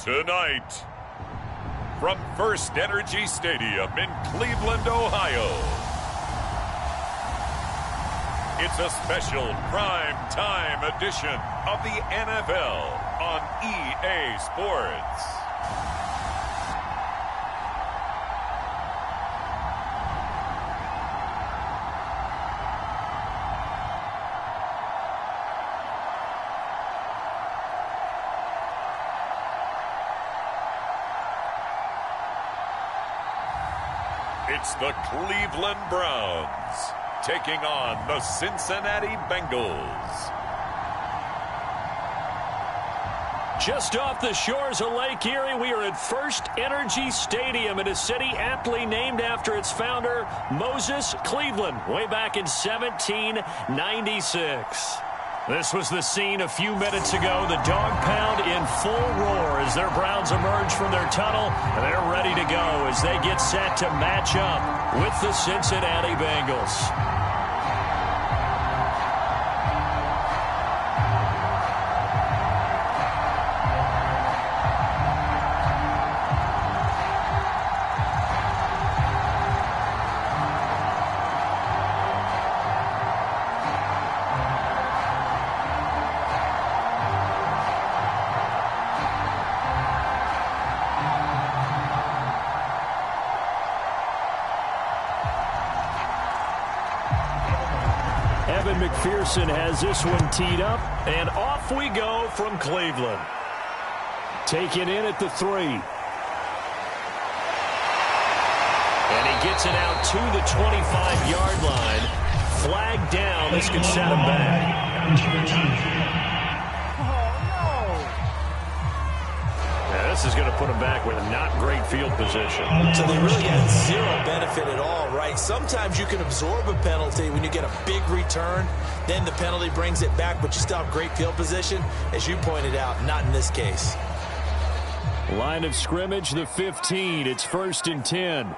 Tonight, from First Energy Stadium in Cleveland, Ohio, it's a special prime time edition of the NFL on EA Sports. It's the Cleveland Browns taking on the Cincinnati Bengals. Just off the shores of Lake Erie, we are at First Energy Stadium in a city aptly named after its founder, Moses Cleveland, way back in 1796. This was the scene a few minutes ago. The dog pound in full roar as their Browns emerge from their tunnel. And they're ready to go as they get set to match up with the Cincinnati Bengals. McPherson has this one teed up, and off we go from Cleveland. Taken in at the 3. And he gets it out to the 25-yard line. Flag down. This could set him back. This is going to put him back with not great field position. So they really got zero benefit at all, right? Sometimes you can absorb a penalty when you get a big return. Then the penalty brings it back, but you still have great field position. As you pointed out, not in this case. Line of scrimmage, the 15. It's 1st and 10.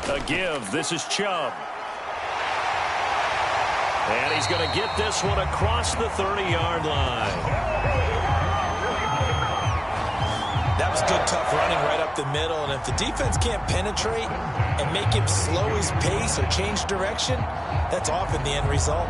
A give. This is Chubb. And he's going to get this one across the 30-yard line. That was good, tough running right up the middle. And if the defense can't penetrate and make him slow his pace or change direction, that's often the end result.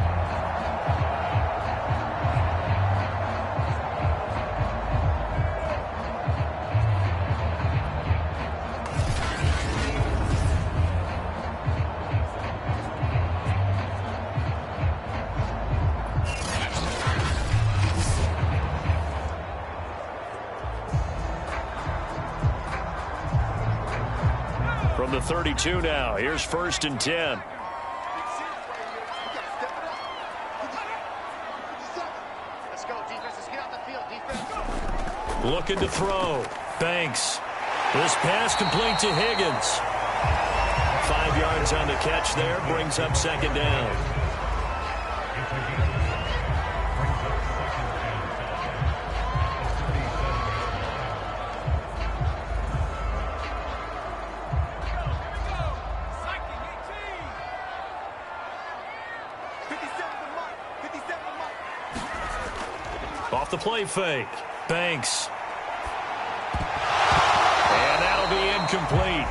From the 32 now, here's 1st and 10. Looking to throw. Banks. This pass complete to Higgins. 5 yards on the catch there, brings up 2nd down. Off the play fake. Banks. And that'll be incomplete.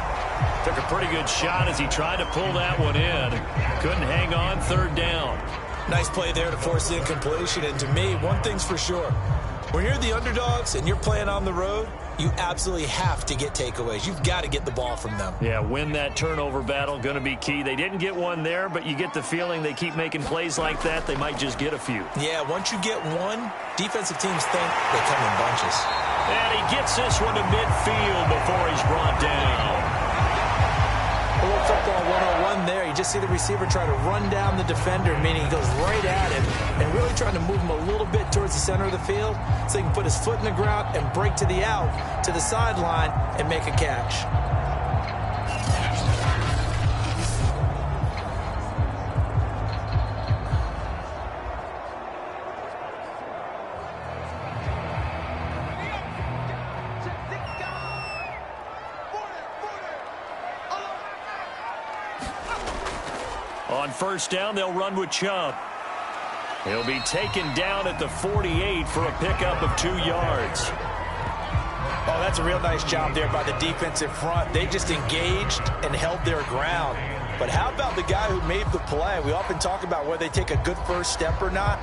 Took a pretty good shot as he tried to pull that one in. Couldn't hang on. 3rd down. Nice play there to force the incompletion. And to me, one thing's for sure. When you're the underdogs and you're playing on the road, you absolutely have to get takeaways. You've got to get the ball from them. Yeah, win that turnover battle, going to be key. They didn't get one there, but you get the feeling they keep making plays like that, they might just get a few. Yeah, once you get one, defensive teams think they come in bunches. And he gets this one to midfield before he's brought down. A little football 101 there. You just see the receiver try to run down the defender, meaning he goes right at him and really trying to move him a little bit towards the center of the field so he can put his foot in the ground and break to the out, to the sideline, and make a catch. On 1st down, they'll run with Chubb. He'll be taken down at the 48 for a pickup of 2 yards. Oh, that's a real nice job there by the defensive front. They just engaged and held their ground. But how about the guy who made the play? We often talk about whether they take a good first step or not.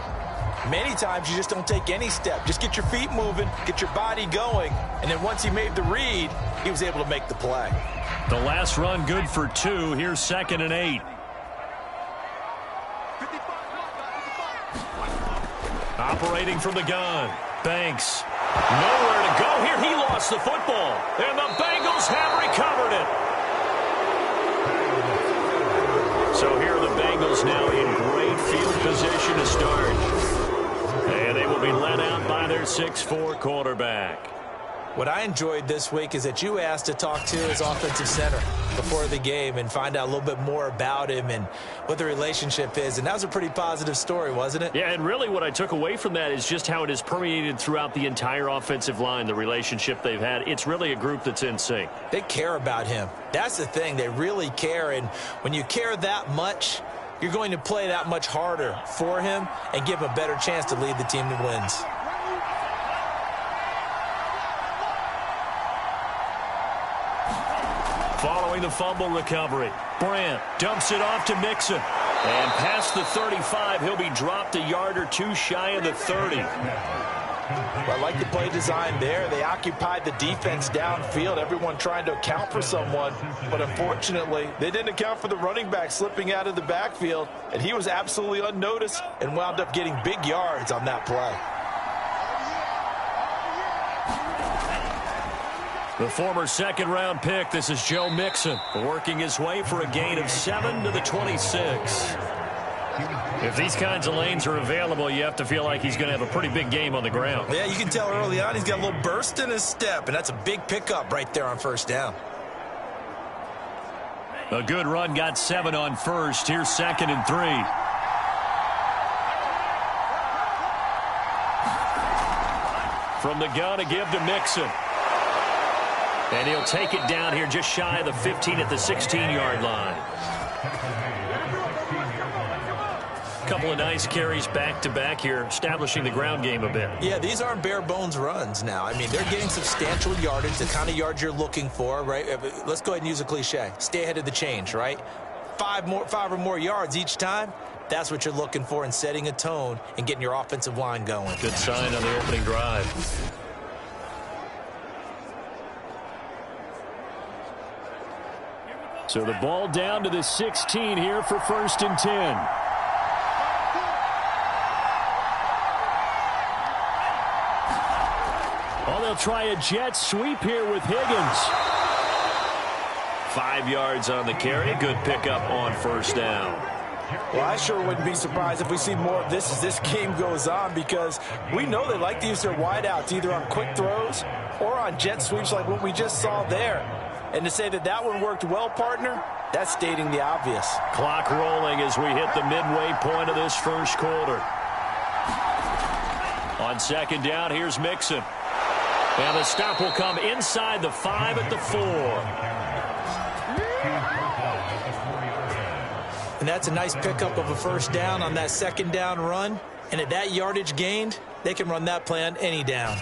Many times you just don't take any step. Just get your feet moving, get your body going, and then once he made the read, he was able to make the play. The last run good for 2. Here's 2nd and 8. Operating from the gun. Banks. Nowhere to go here. He lost the football. And the Bengals have recovered it. So here are the Bengals now in great field position to start. And they will be led out by their 6'4" quarterback. What I enjoyed this week is that you asked to talk to his offensive center before the game and find out a little bit more about him and what the relationship is. And that was a pretty positive story, wasn't it? Yeah, and really what I took away from that is just how it has permeated throughout the entire offensive line, the relationship they've had. It's really a group that's in sync. They care about him. That's the thing. They really care. And when you care that much, you're going to play that much harder for him and give him a better chance to lead the team that wins. Following the fumble recovery, Brandt dumps it off to Mixon. And past the 35, he'll be dropped a yard or 2 shy of the 30. Well, I like the play design there. They occupied the defense downfield, everyone trying to account for someone. But unfortunately, they didn't account for the running back slipping out of the backfield. And he was absolutely unnoticed and wound up getting big yards on that play. The former second-round pick, this is Joe Mixon, working his way for a gain of 7 to the 26. If these kinds of lanes are available, you have to feel like he's going to have a pretty big game on the ground. Yeah, you can tell early on he's got a little burst in his step, and that's a big pickup right there on first down. A good run got 7 on first. Here's 2nd and 3. From the gun, a give to Mixon. And he'll take it down here just shy of the 15 at the 16-yard line. A couple of nice carries back-to-back here, establishing the ground game a bit. Yeah, these aren't bare-bones runs now. I mean, they're getting substantial yardage, the kind of yards you're looking for, right? Let's go ahead and use a cliche. Stay ahead of the change, right? 5 or more yards each time. That's what you're looking for in setting a tone and getting your offensive line going. Good sign on the opening drive. So the ball down to the 16 here for 1st and 10. Oh, they'll try a jet sweep here with Higgins. 5 yards on the carry. Good pickup on first down. Well, I sure wouldn't be surprised if we see more of this as this game goes on, because we know they like to use their wideouts either on quick throws or on jet sweeps like what we just saw there. And to say that that one worked well, partner, that's stating the obvious. Clock rolling as we hit the midway point of this first quarter. On 2nd down, here's Mixon. And the stop will come inside the 5 at the 4. And that's a nice pickup of a first down on that 2nd down run. And at that yardage gained, they can run that play on any down.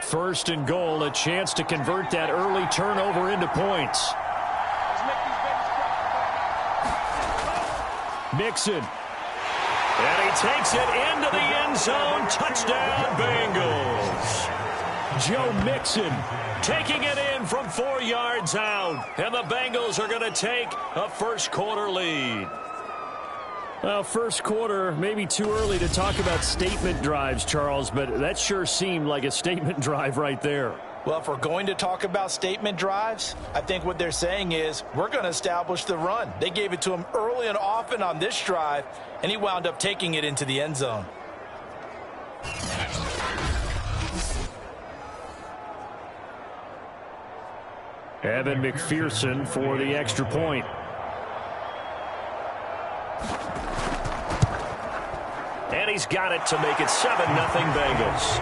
First and goal, a chance to convert that early turnover into points. Mixon. And he takes it into the end zone. Touchdown, Bengals. Joe Mixon taking it in from 4 yards out. And the Bengals are going to take a first quarter lead. Well, first quarter, maybe too early to talk about statement drives, Charles, but that sure seemed like a statement drive right there. Well, if we're going to talk about statement drives, I think what they're saying is we're going to establish the run. They gave it to him early and often on this drive, and he wound up taking it into the end zone. Evan McPherson for the extra point. And he's got it to make it 7-0 Bengals.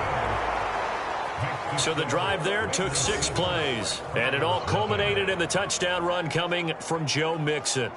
So the drive there took 6 plays, and it all culminated in the touchdown run coming from Joe Mixon.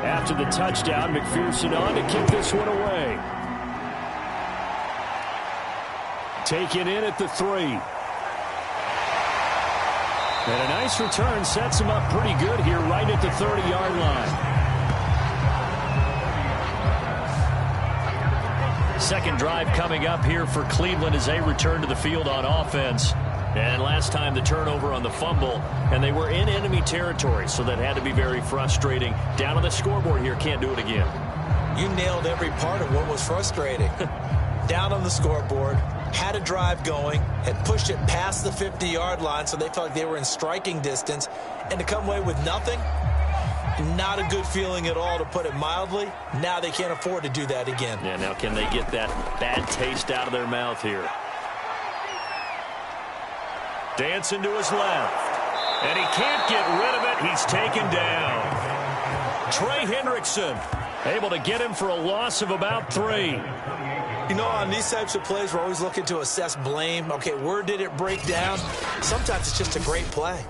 After the touchdown, McPherson on to kick this one away. Taken in at the 3. And a nice return sets him up pretty good here right at the 30-yard line. Second drive coming up here for Cleveland as they return to the field on offense. And last time the turnover on the fumble, and they were in enemy territory, so that had to be very frustrating. Down on the scoreboard here, can't do it again. You nailed every part of what was frustrating. Down on the scoreboard, had a drive going, had pushed it past the 50-yard line, so they felt like they were in striking distance, and to come away with nothing, not a good feeling at all, to put it mildly. Now they can't afford to do that again. Yeah, now can they get that bad taste out of their mouth here? Dancing to his left. And he can't get rid of it. He's taken down. Trey Hendrickson able to get him for a loss of about 3. You know, on these types of plays, we're always looking to assess blame. Okay, where did it break down? Sometimes it's just a great play.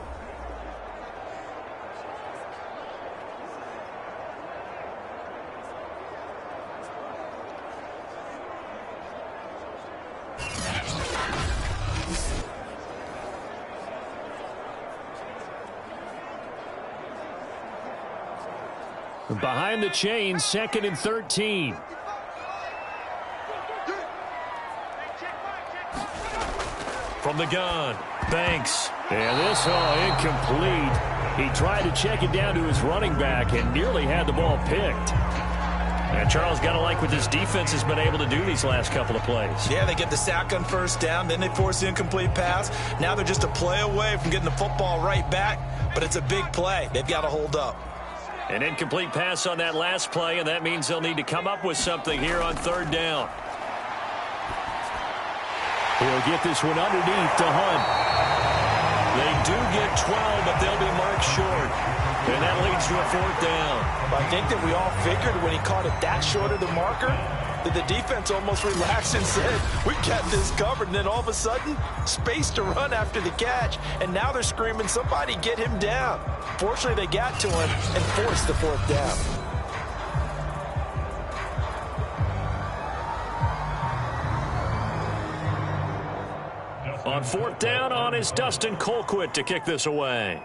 Behind the chain, 2nd and 13. From the gun, Banks. And this incomplete. He tried to check it down to his running back and nearly had the ball picked. And Charles, got to like what this defense has been able to do these last couple of plays. Yeah, they get the sack on first down, then they force the incomplete pass. Now they're just a play away from getting the football right back, but it's a big play. They've got to hold up. An incomplete pass on that last play, and that means they'll need to come up with something here on 3rd down. He'll get this one underneath to Hunt. They do get 12, but they'll be marked short. And that leads to a 4th down. I think that we all figured when he caught it that short of the marker that the defense almost relaxed and said, we got this covered. And then all of a sudden, space to run after the catch. And now they're screaming, somebody get him down. Fortunately, they got to him and forced the 4th down. On 4th down on is Dustin Colquitt to kick this away.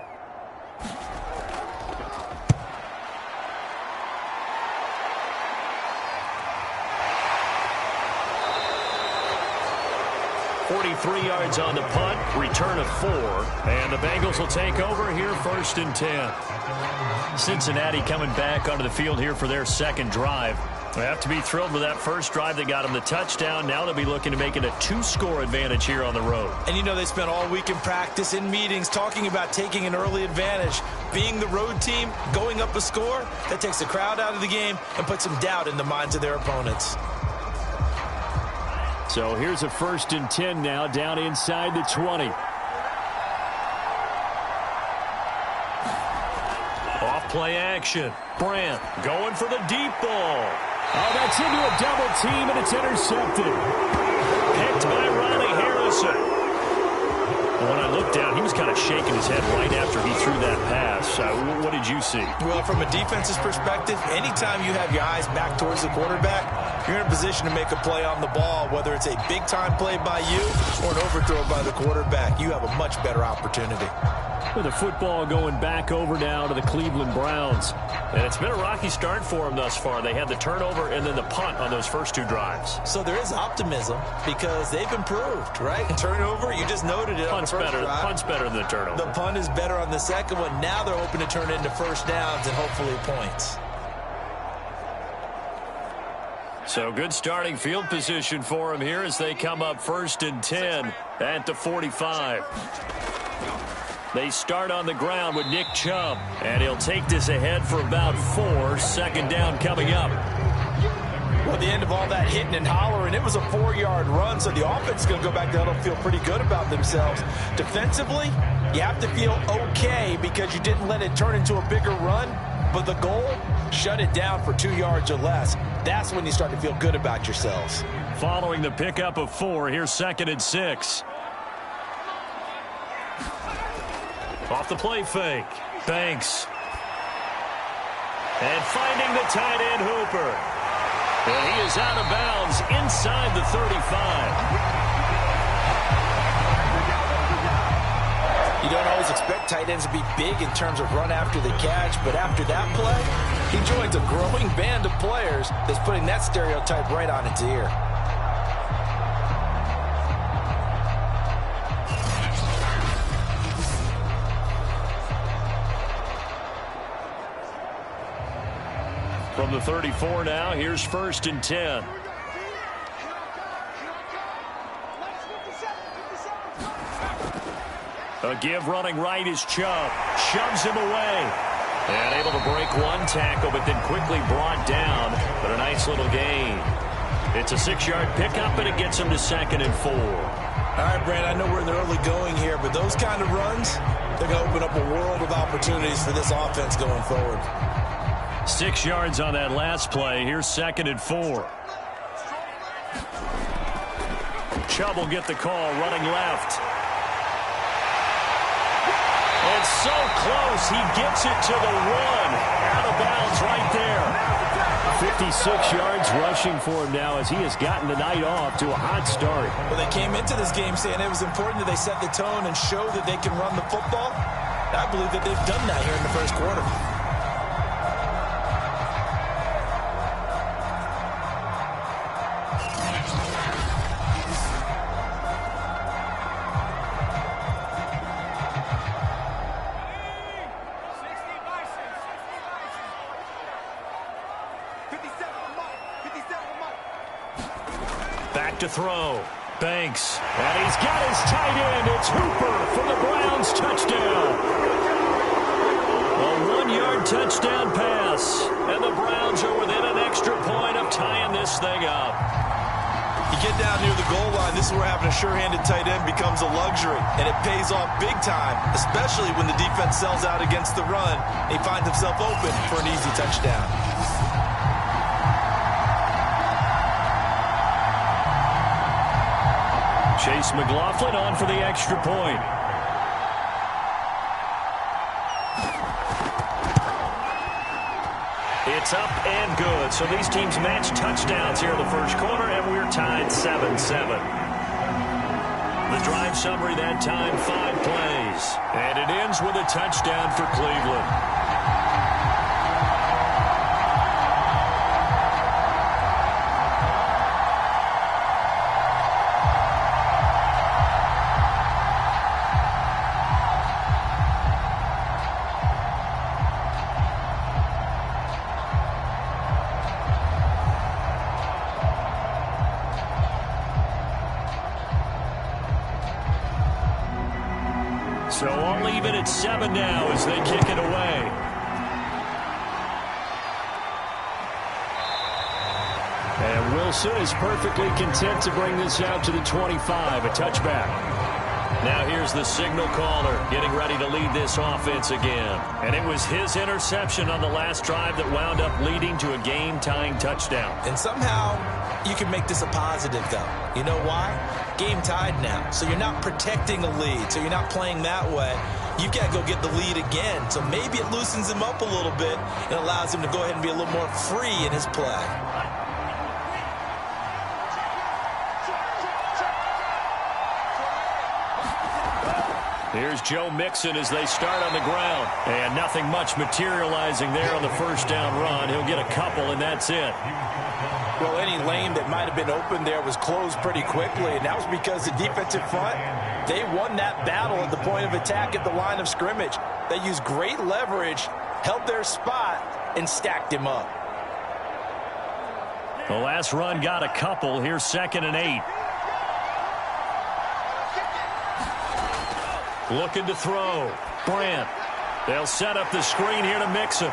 .43 yards on the punt, return of 4, and the Bengals will take over here 1st and 10. Cincinnati coming back onto the field here for their 2nd drive. They have to be thrilled with that first drive that got them the touchdown. Now they'll be looking to make it a 2-score advantage here on the road. And you know, they spent all week in practice, in meetings, talking about taking an early advantage. Being the road team, going up a score, that takes the crowd out of the game and puts some doubt in the minds of their opponents. So here's a 1st and 10 now, down inside the 20. Off play action. Brandt going for the deep ball. Oh, that's into a double team, and it's intercepted. Picked by Riley Harrison. When I looked down, he was kind of shaking his head right after he threw that pass. What did you see? Well, from a defense's perspective, anytime you have your eyes back towards the quarterback, you're in a position to make a play on the ball, whether it's a big-time play by you or an overthrow by the quarterback. You have a much better opportunity. With the football going back over now to the Cleveland Browns. And it's been a rocky start for them thus far. They had the turnover and then the punt on those first 2 drives. So there is optimism because they've improved, right? Turnover, you just noted it. Punt's better than the turnover. The punt is better on the second one. Now they're hoping to turn into 1st downs and hopefully points. So good starting field position for him here as they come up 1st and 10 at the 45. They start on the ground with Nick Chubb, and he'll take this ahead for about 4. Second down coming up. Well, at the end of all that hitting and hollering, it was a 4-yard run, so the offense is going to go back there and feel pretty good about themselves. Defensively, you have to feel okay because you didn't let it turn into a bigger run, but the goal, shut it down for 2 yards or less. That's when you start to feel good about yourselves. Following the pickup of 4, here's 2nd and 6. Off the play fake. Banks. And finding the tight end Hooper. And he is out of bounds inside the 35. You don't always expect tight ends to be big in terms of run after the catch, but after that play, he joins a growing band of players that's putting that stereotype right on its ear. From the 34 now, here's 1st and 10. A give running right is Chubb. Shoves him away. And able to break one tackle, but then quickly brought down. But a nice little gain. It's a 6-yard pickup, and it gets him to 2nd and 4. All right, Brand, I know we're in the early going here, but those kind of runs, they're going to open up a world of opportunities for this offense going forward. 6 yards on that last play. Here's 2nd and 4. Chubb will get the call, running left. And so close, he gets it to the 1. Out of bounds right there. 56 yards rushing for him now as he has gotten the night off to a hot start. Well, they came into this game saying it was important that they set the tone and show that they can run the football. I believe that they've done that here in the first quarter. Back to throw. Banks. And he's got his tight end. It's Hooper for the Browns. Touchdown. A 1-yard touchdown pass. And the Browns are within an extra point of tying this thing up. You get down near the goal line, this is where having a sure-handed tight end becomes a luxury. And it pays off big time, especially when the defense sells out against the run. And he finds himself open for an easy touchdown. Chase McLaughlin on for the extra point. It's up and good. So these teams match touchdowns here in the first quarter, and we're tied 7-7. The drive summary that time, 5 plays. And it ends with a touchdown for Cleveland. So all even at 7 now as they kick it away. And Wilson is perfectly content to bring this out to the 25, a touchback. Now here's the signal caller getting ready to lead this offense again. And it was his interception on the last drive that wound up leading to a game-tying touchdown. And somehow you can make this a positive, though. You know why? Game tied now. So you're not protecting a lead. So you're not playing that way. You've got to go get the lead again. So maybe it loosens him up a little bit and allows him to go ahead and be a little more free in his play. Here's Joe Mixon as they start on the ground. And nothing much materializing there on the first down run. He'll get a couple, and that's it. Well, any lane that might have been open there was closed pretty quickly, and that was because the defensive front, they won that battle at the point of attack at the line of scrimmage. They used great leverage, held their spot, and stacked him up. The last run got a couple. Here's 2nd and 8. Looking to throw. Brandt. They'll set up the screen here to mix him.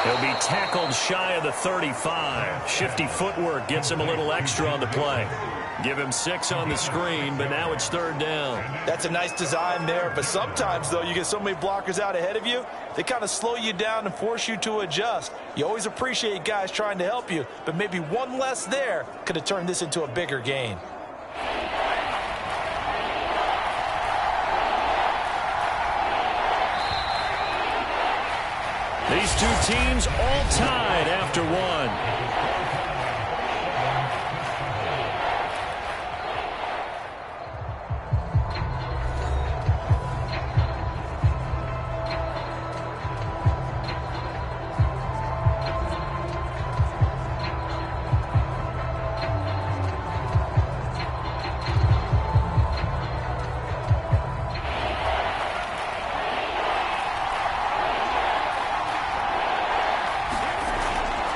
He'll be tackled shy of the 35. Shifty footwork gets him a little extra on the play. Give him 6 on the screen, but now it's 3rd down. That's a nice design there, but sometimes, though, you get so many blockers out ahead of you, they kind of slow you down and force you to adjust. You always appreciate guys trying to help you, but maybe one less there could have turned this into a bigger gain. These two teams all tied after one.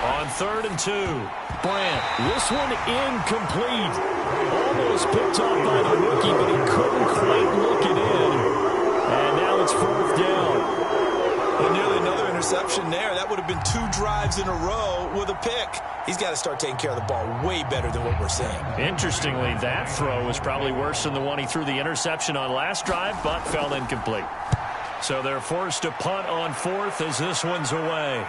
On 3rd and 2. Brandt. This one incomplete. Almost picked off by the rookie, but he couldn't quite look it in. And now it's 4th down. And nearly another interception there. That would have been 2 drives in a row with a pick. He's got to start taking care of the ball way better than what we're seeing. Interestingly, that throw was probably worse than the one he threw the interception on last drive, but fell incomplete. So they're forced to punt on 4th as this one's away.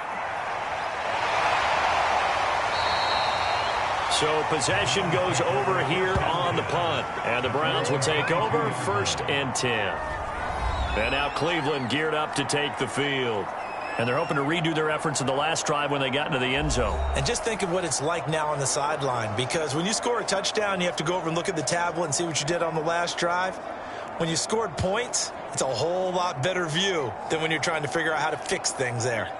So possession goes over here on the punt. And the Browns will take over 1st and 10. And now Cleveland geared up to take the field. And they're hoping to redo their efforts in the last drive when they got into the end zone. And just think of what it's like now on the sideline. Because when you score a touchdown, you have to go over and look at the tablet and see what you did on the last drive. When you scored points, it's a whole lot better view than when you're trying to figure out how to fix things there.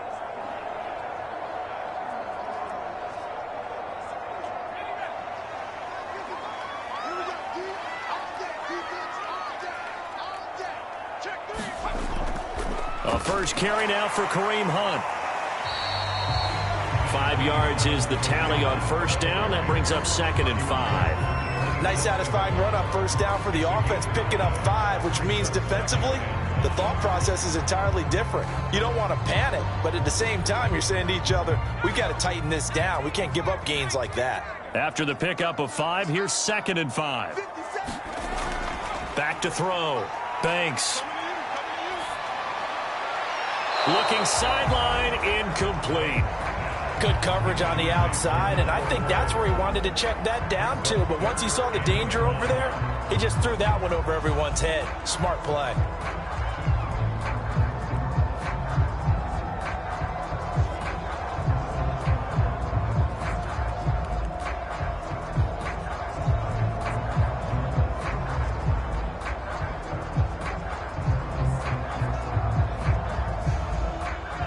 A first carry now for Kareem Hunt. 5 yards is the tally on 1st down. That brings up 2nd and 5. Nice satisfying run on 1st down for the offense, picking up 5, which means defensively, the thought process is entirely different. You don't want to panic, but at the same time, you're saying to each other, we've got to tighten this down. We can't give up gains like that. After the pickup of 5, here's 2nd and 5. Back to throw. Banks. Looking sideline, incomplete. Good coverage on the outside, and I think that's where he wanted to check that down to. But once he saw the danger over there, he just threw that one over everyone's head. Smart play.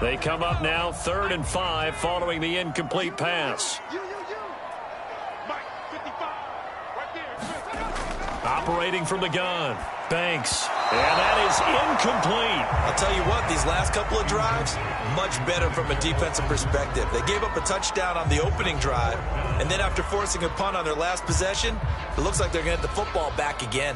They come up now 3rd and 5 following the incomplete pass. Operating from the gun. Banks. And that is incomplete. I'll tell you what, these last couple of drives, much better from a defensive perspective. They gave up a touchdown on the opening drive, and then after forcing a punt on their last possession, it looks like they're going to get the football back again.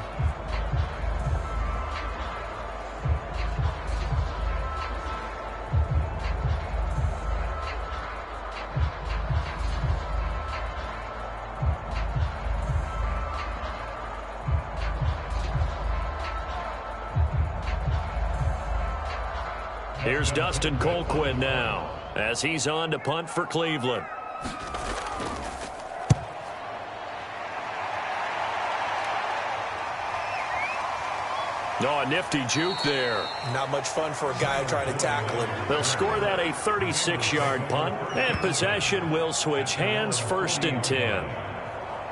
Here's Dustin Colquitt now as he's on to punt for Cleveland. Oh, a nifty juke there. Not much fun for a guy trying to tackle him. They'll score that a 36-yard punt, and possession will switch hands 1st and 10.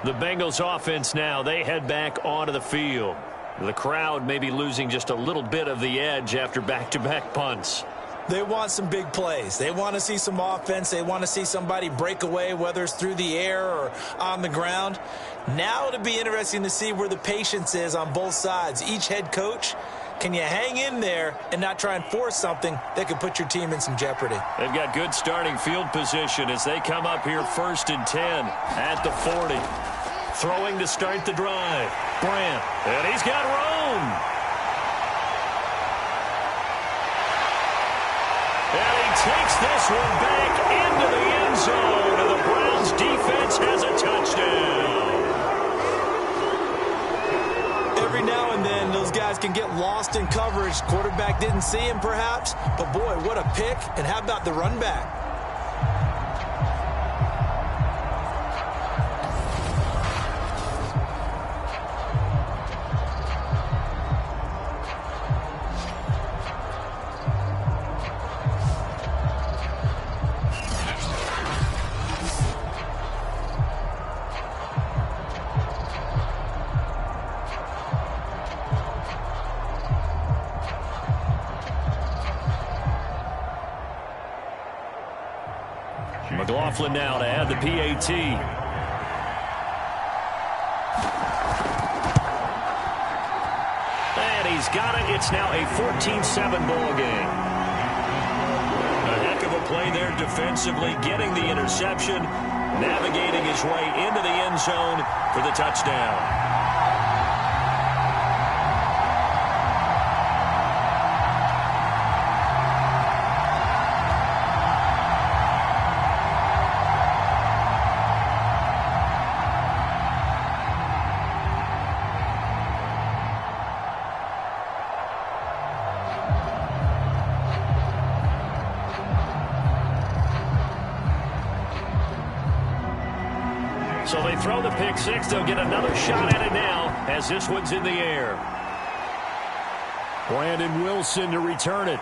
The Bengals offense now, they head back onto the field. The crowd may be losing just a little bit of the edge after back-to-back punts. They want some big plays. They want to see some offense. They want to see somebody break away, whether it's through the air or on the ground. Now it'll be interesting to see where the patience is on both sides. Each head coach can you hang in there and not try and force something that could put your team in some jeopardy? They've got good starting field position as they come up here 1st and 10 at the 40. Throwing to start the drive. Brandt, and he's got room. And he takes this one back into the end zone, and the Browns defense has a touchdown. Every now and then, those guys can get lost in coverage. Quarterback didn't see him, perhaps. But, boy, what a pick. And how about the run back? McLaughlin now to add the PAT. And he's got it. It's now a 14-7 ball game. A heck of a play there defensively, getting the interception, navigating his way into the end zone for the touchdown. So they throw the pick six. They'll get another shot at it now as this one's in the air. Brandon Wilson to return it.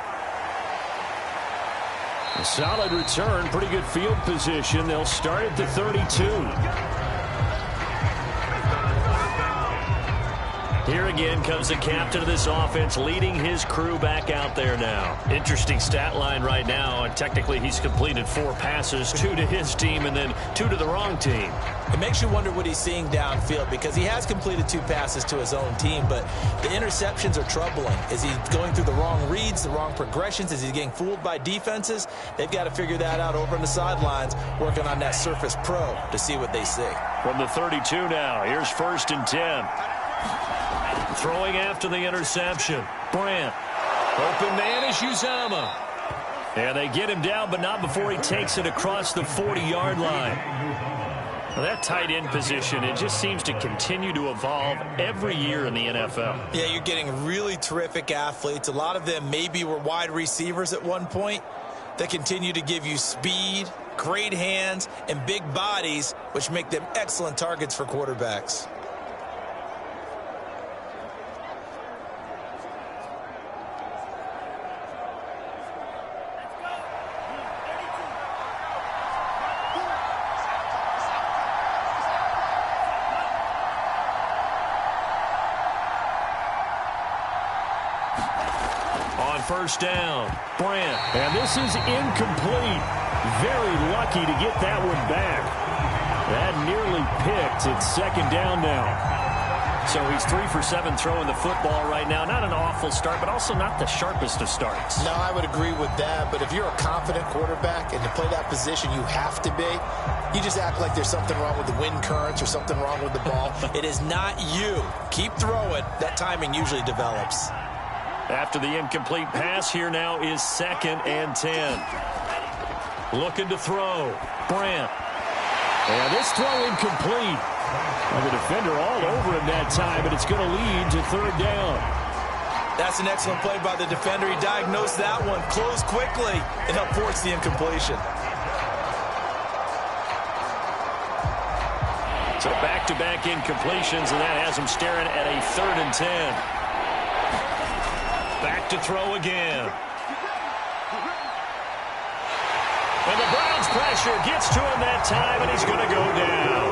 A solid return, pretty good field position. They'll start at the 32. Here again comes the captain of this offense, leading his crew back out there now. Interesting stat line right now. And technically, he's completed 4 passes, 2 to his team and then 2 to the wrong team. It makes you wonder what he's seeing downfield, because he has completed 2 passes to his own team, but the interceptions are troubling. Is he going through the wrong reads, the wrong progressions? Is he getting fooled by defenses? They've got to figure that out over on the sidelines, working on that Surface Pro to see what they see. From the 32 now, here's 1st and 10. Throwing after the interception. Brandt. Open man is Uzama. And they get him down, but not before he takes it across the 40-yard line. Well, that tight end position, it just seems to continue to evolve every year in the NFL. Yeah, you're getting really terrific athletes. A lot of them maybe were wide receivers at one point. They continue to give you speed, great hands, and big bodies, which make them excellent targets for quarterbacks. On 1st down, Brandt. And this is incomplete. Very lucky to get that one back. That nearly picked. It's 2nd down now. So he's 3 for 7 throwing the football right now. Not an awful start, but also not the sharpest of starts. No, I would agree with that. But if you're a confident quarterback and to play that position you have to be, you just act like there's something wrong with the wind currents or something wrong with the ball. It is not you. Keep throwing. That timing usually develops. After the incomplete pass, here now is 2nd and 10. Looking to throw. Brandt. And this throw incomplete. And the defender all over him that time, but it's going to lead to 3rd down. That's an excellent play by the defender. He diagnosed that one, closed quickly, and helped force the incompletion. So back-to-back incompletions, and that has him staring at a 3rd and 10. Back to throw again. And the Browns pressure gets to him that time, and he's going to go down.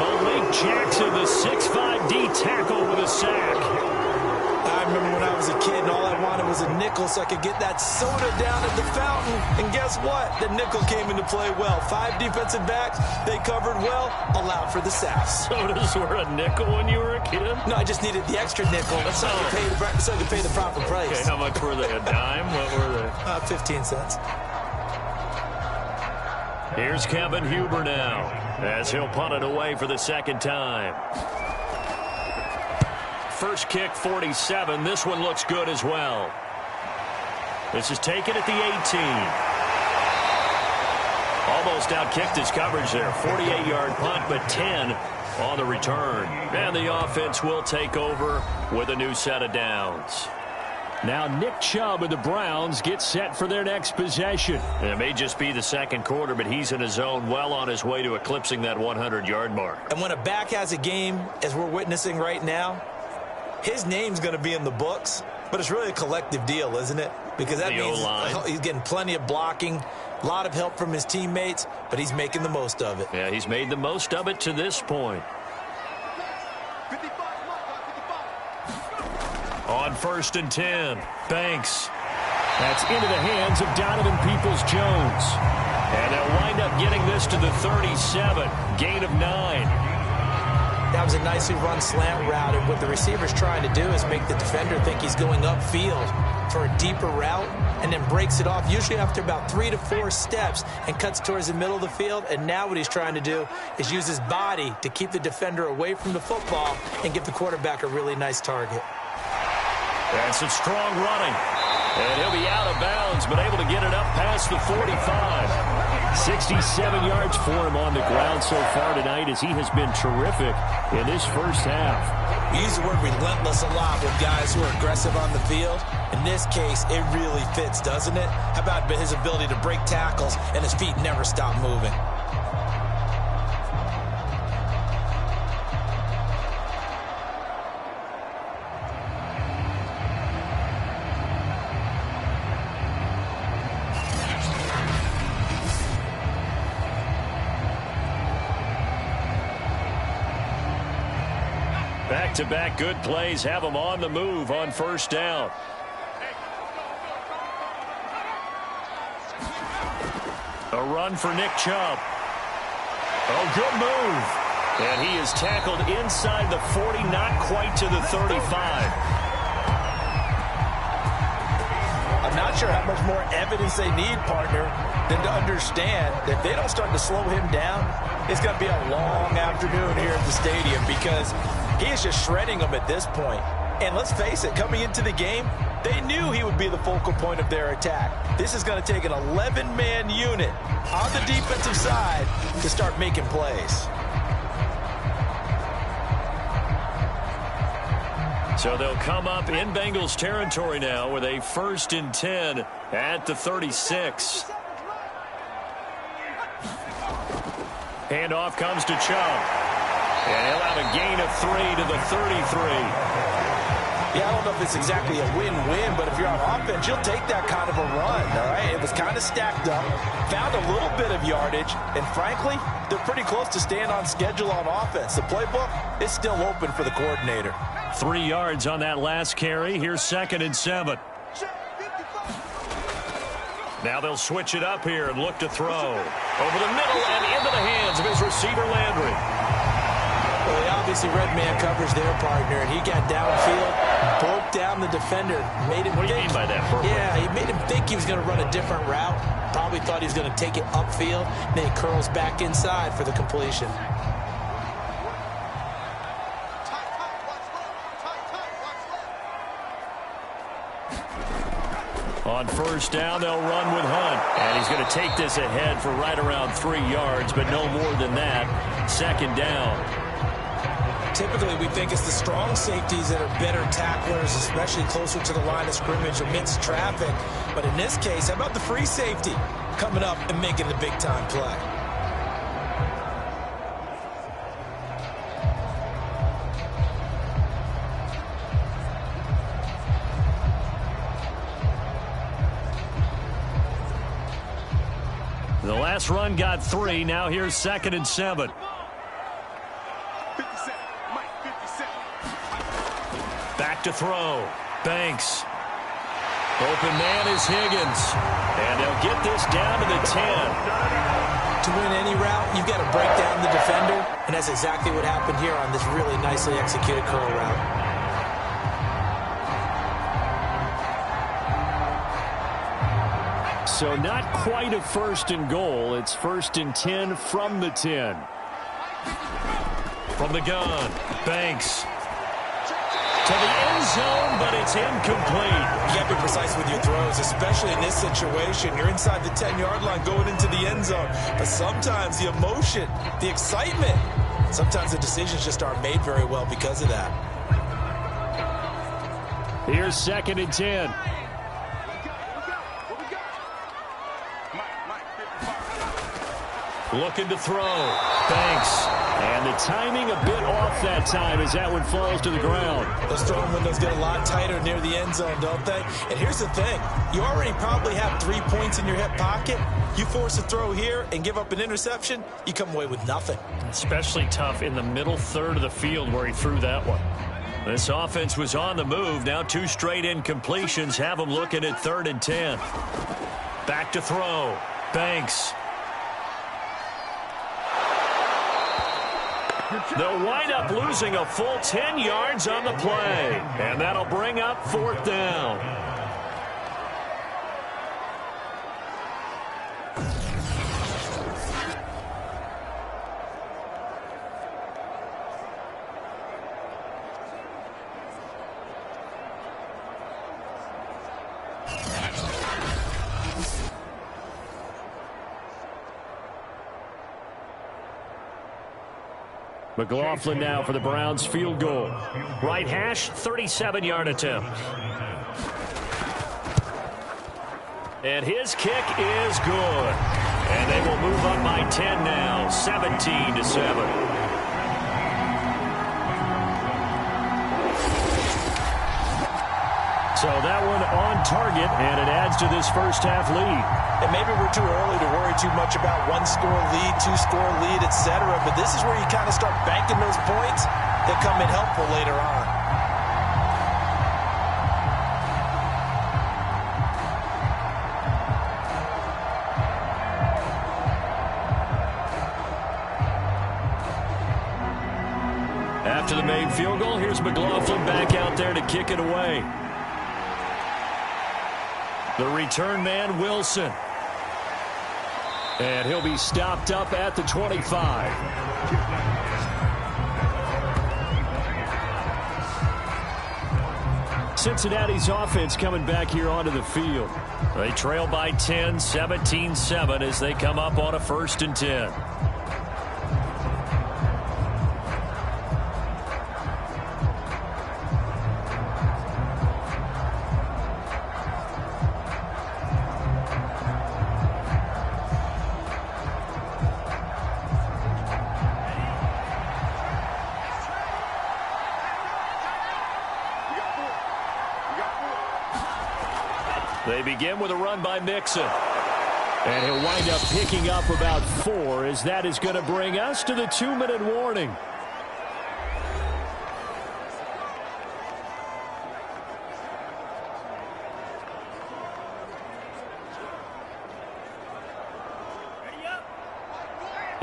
Malik Jackson, the 6'5" D tackle with a sack. I remember when I was a kid and all I wanted was a nickel so I could get that soda down at the fountain. And guess what? The nickel came into play well. 5 defensive backs, they covered well, allowed for the sacks. Sodas were a nickel when you were a kid? No, I just needed the extra nickel so I could pay the proper price. Okay, how much were they? A dime? What were they? 15 cents. Here's Kevin Huber now, as he'll punt it away for the second time. First kick, 47. This one looks good as well. This is taken at the 18. Almost outkicked his coverage there. 48-yard punt, but 10 on the return. And the offense will take over with a new set of downs. Now Nick Chubb and the Browns get set for their next possession. It may just be the second quarter, but he's in his zone, well on his way to eclipsing that 100-yard mark. And when a back has a game, as we're witnessing right now, his name's going to be in the books, but it's really a collective deal, isn't it? Because that means he's getting plenty of blocking, a lot of help from his teammates, but he's making the most of it. Yeah, he's made the most of it to this point. On 1st and 10, Banks. That's into the hands of Donovan Peoples-Jones. And they'll wind up getting this to the 37, gain of 9. That was a nicely run slant route, and what the receiver's trying to do is make the defender think he's going upfield for a deeper route, and then breaks it off, usually after about 3 to 4 steps, and cuts towards the middle of the field. And now what he's trying to do is use his body to keep the defender away from the football and give the quarterback a really nice target. And some strong running. And he'll be out of bounds, but able to get it up past the 45. 67 yards for him on the ground so far tonight, as he has been terrific in this first half. We use the word relentless a lot with guys who are aggressive on the field. In this case, it really fits, doesn't it? How about his ability to break tackles and his feet never stop moving? Back-to-back good plays have them on the move on first down. A run for Nick Chubb. Oh, good move. And he is tackled inside the 40, not quite to the 35. I'm not sure how much more evidence they need, partner, than to understand that if they don't start to slow him down, it's going to be a long afternoon here at the stadium, because he is just shredding them at this point. And let's face it, coming into the game, they knew he would be the focal point of their attack. This is going to take an 11-man unit on the defensive side to start making plays. So they'll come up in Bengals territory now with a 1st and 10 at the 36. Handoff comes to Chubb. And he'll have a gain of 3 to the 33. Yeah, I don't know if it's exactly a win-win, but if you're on offense, you'll take that kind of a run, all right? It was kind of stacked up, found a little bit of yardage, and frankly, they're pretty close to staying on schedule on offense. The playbook is still open for the coordinator. 3 yards on that last carry. Here's 2nd and 7. Now they'll switch it up here and look to throw. Over the middle and into the hands of his receiver, Landry. Well, he obviously read man coverage there, partner, and he got downfield, broke down the defender, made him think. What do you mean by that? Yeah, he made him think he was going to run a different route. Probably thought he was going to take it upfield. Then he curls back inside for the completion. On first down, they'll run with Hunt. And he's going to take this ahead for right around 3 yards, but no more than that. 2nd down. Typically, we think it's the strong safeties that are better tacklers, especially closer to the line of scrimmage amidst traffic. But in this case, how about the free safety coming up and making the big-time play? The last run got 3. Now here's 2nd and 7. Back to throw. Banks. Open man is Higgins. And they'll get this down to the 10. To win any route, you've got to break down the defender, and that's exactly what happened here on this really nicely executed curl route. So not quite a 1st and goal. It's 1st and 10 from the 10. From the gun, Banks. To the end zone, but it's incomplete. You got to be precise with your throws, especially in this situation. You're inside the 10-yard line going into the end zone. But sometimes the emotion, the excitement, sometimes the decisions just aren't made very well because of that. Here's 2nd and 10. Looking to throw. Banks. And the timing a bit off that time as that one falls to the ground. Those throwing windows get a lot tighter near the end zone, don't they? And here's the thing. You already probably have 3 points in your hip pocket. You force a throw here and give up an interception, you come away with nothing. Especially tough in the middle third of the field where he threw that one. This offense was on the move. Now 2 straight incompletions have them looking at 3rd and 10. Back to throw. Banks. They'll wind up losing a full 10 yards on the play. And that'll bring up 4th down. McLaughlin now for the Browns field goal. Right hash, 37-yard attempt. And his kick is good. And they will move up by 10 now, 17-7. So that one on target, and it adds to this first half lead. And maybe we're too early to worry too much about 1-score lead, 2-score lead, etc. But this is where you kind of start banking those points that come in helpful later on. After the made field goal, here's McLaughlin back out there to kick it away. The return man, Wilson. And he'll be stopped up at the 25. Cincinnati's offense coming back here onto the field. They trail by 10, 17-7 as they come up on a 1st and 10. They begin with a run by Mixon. And he'll wind up picking up about 4 as that is going to bring us to the 2-minute warning.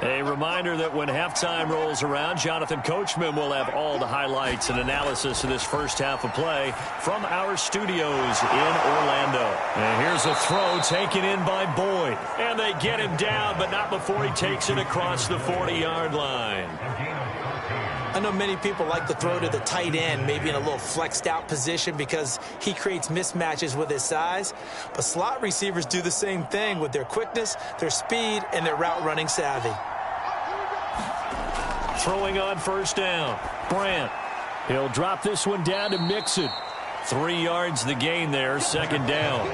A reminder that when halftime rolls around, Jonathan Coachman will have all the highlights and analysis of this first half of play from our studios in Orlando. And here's a throw taken in by Boyd. And they get him down, but not before he takes it across the 40-yard line. I know many people like to throw to the tight end, maybe in a little flexed out position because he creates mismatches with his size. But slot receivers do the same thing with their quickness, their speed, and their route running savvy. Throwing on 1st down. Brandt. He'll drop this one down to Mixon. 3 yards the gain there, 2nd down.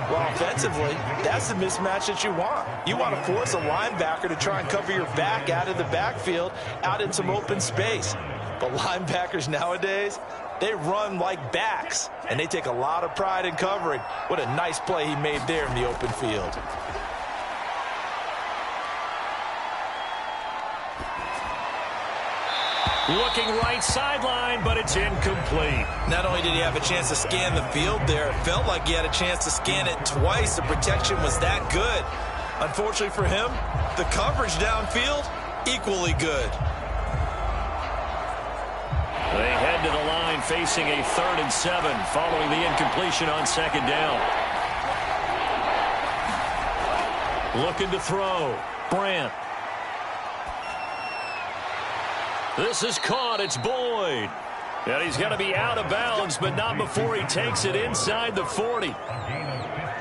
Well, offensively, that's the mismatch that you want. You want to force a linebacker to try and cover your back out of the backfield, out in some open space. But linebackers nowadays, they run like backs, and they take a lot of pride in covering. What a nice play he made there in the open field. Looking right sideline, but it's incomplete. Not only did he have a chance to scan the field there, it felt like he had a chance to scan it twice. The protection was that good. Unfortunately for him, the coverage downfield, equally good. They head to the line facing a 3rd and 7 following the incompletion on 2nd down. Looking to throw. Brandt. This is caught. It's Boyd. And he's going to be out of bounds, but not before he takes it inside the 40.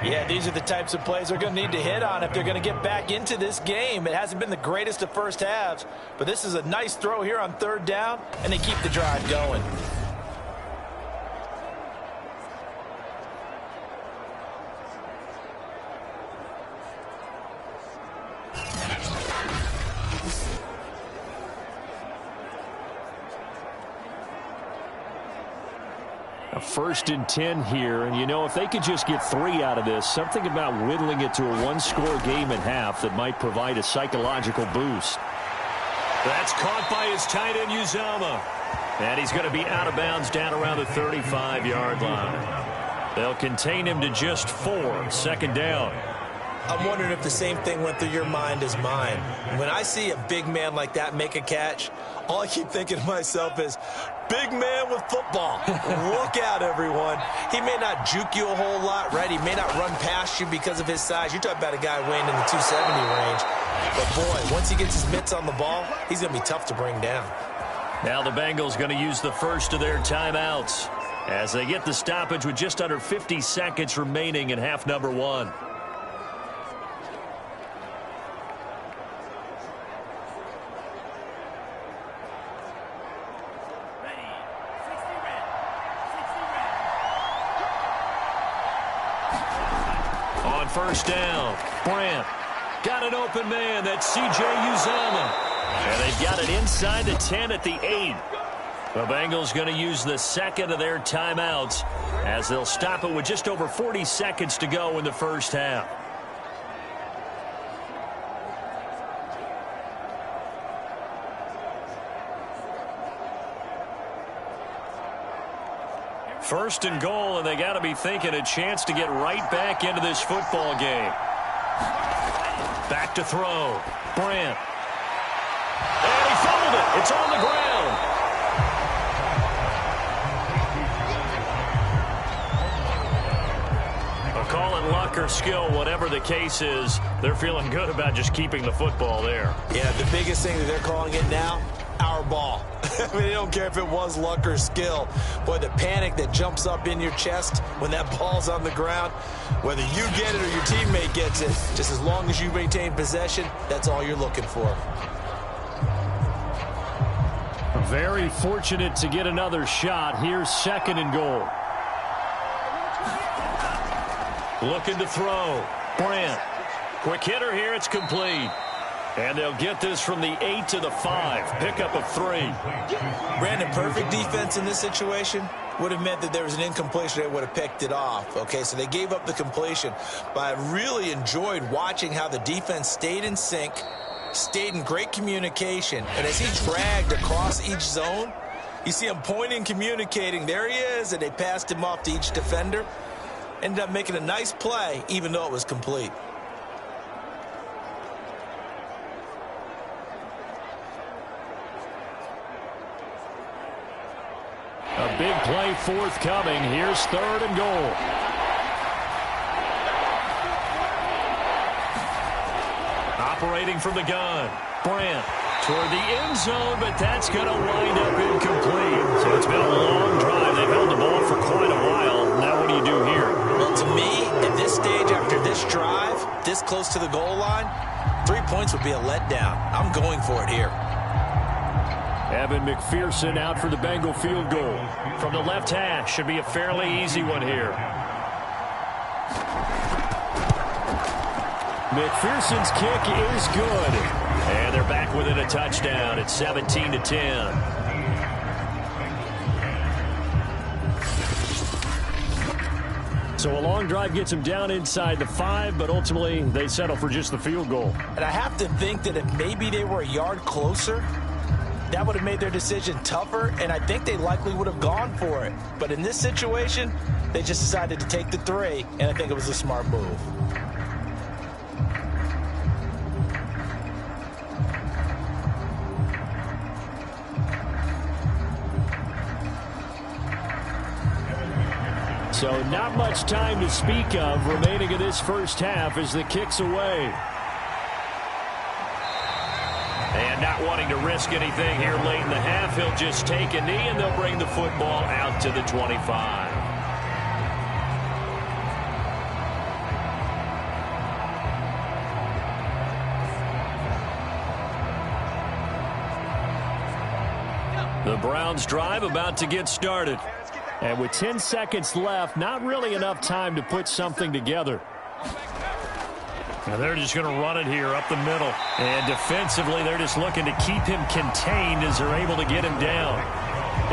Yeah, these are the types of plays they're going to need to hit on if they're going to get back into this game. It hasn't been the greatest of first halves, but this is a nice throw here on 3rd down, and they keep the drive going. A 1st and 10 here, and you know, if they could just get 3 out of this, something about whittling it to a 1-score game at half that might provide a psychological boost. That's caught by his tight end, Uzomah. And he's going to be out of bounds down around the 35-yard line. They'll contain him to just 4, 2nd down. I'm wondering if the same thing went through your mind as mine. When I see a big man like that make a catch, all I keep thinking to myself is, big man with football. Look out, everyone. He may not juke you a whole lot, right? He may not run past you because of his size. You're talking about a guy weighing in the 270 range. But, boy, once he gets his mitts on the ball, he's going to be tough to bring down. Now the Bengals going to use the first of their timeouts as they get the stoppage with just under 50 seconds remaining in half number 1. On 1st down, Brandt got an open man. That's C.J. Uzomah. And they've got it inside the 10 at the 8. The Bengals going to use the 2nd of their timeouts as they'll stop it with just over 40 seconds to go in the first half. First and goal, and they got to be thinking a chance to get right back into this football game. Back to throw. Brandt. And he fumbled it. It's on the ground. I'll call it luck or skill, whatever the case is. They're feeling good about just keeping the football there. Yeah, the biggest thing that they're calling it now, our ball. I mean, they don't care if it was luck or skill. Boy, the panic that jumps up in your chest when that ball's on the ground, whether you get it or your teammate gets it, just as long as you maintain possession, that's all you're looking for. Very fortunate to get another shot. Here's 2nd and goal. Looking to throw. Brandt. Quick hitter here. It's complete. And they'll get this from the 8 to the 5. Pickup of 3. Brandon, perfect defense in this situation would have meant that there was an incompletion. They would have picked it off. Okay, so they gave up the completion. But I really enjoyed watching how the defense stayed in sync, stayed in great communication. And as he dragged across each zone, you see him pointing, communicating. There he is, and they passed him off to each defender. Ended up making a nice play, even though it was complete. A big play forthcoming. Here's 3rd and goal. Operating from the gun. Brandt toward the end zone, but that's going to wind up incomplete. So it's been a long drive. They've held the ball for quite a while. Now what do you do here? Well, to me, at this stage, after this drive, this close to the goal line, 3 points would be a letdown. I'm going for it here. Evan McPherson out for the Bengal field goal. From the left hash, should be a fairly easy one here. McPherson's kick is good. And they're back within a touchdown. It's 17-10. So a long drive gets them down inside the 5, but ultimately they settle for just the field goal. And I have to think that if maybe they were a yard closer, that would have made their decision tougher, and I think they likely would have gone for it. But in this situation, they just decided to take the 3, and I think it was a smart move. So not much time to speak of remaining in this first half as the kick's away. And not wanting to risk anything here late in the half, he'll just take a knee and they'll bring the football out to the 25. The Browns drive about to get started. And with 10 seconds left, not really enough time to put something together. And they're just going to run it here up the middle. And defensively, they're just looking to keep him contained as they're able to get him down.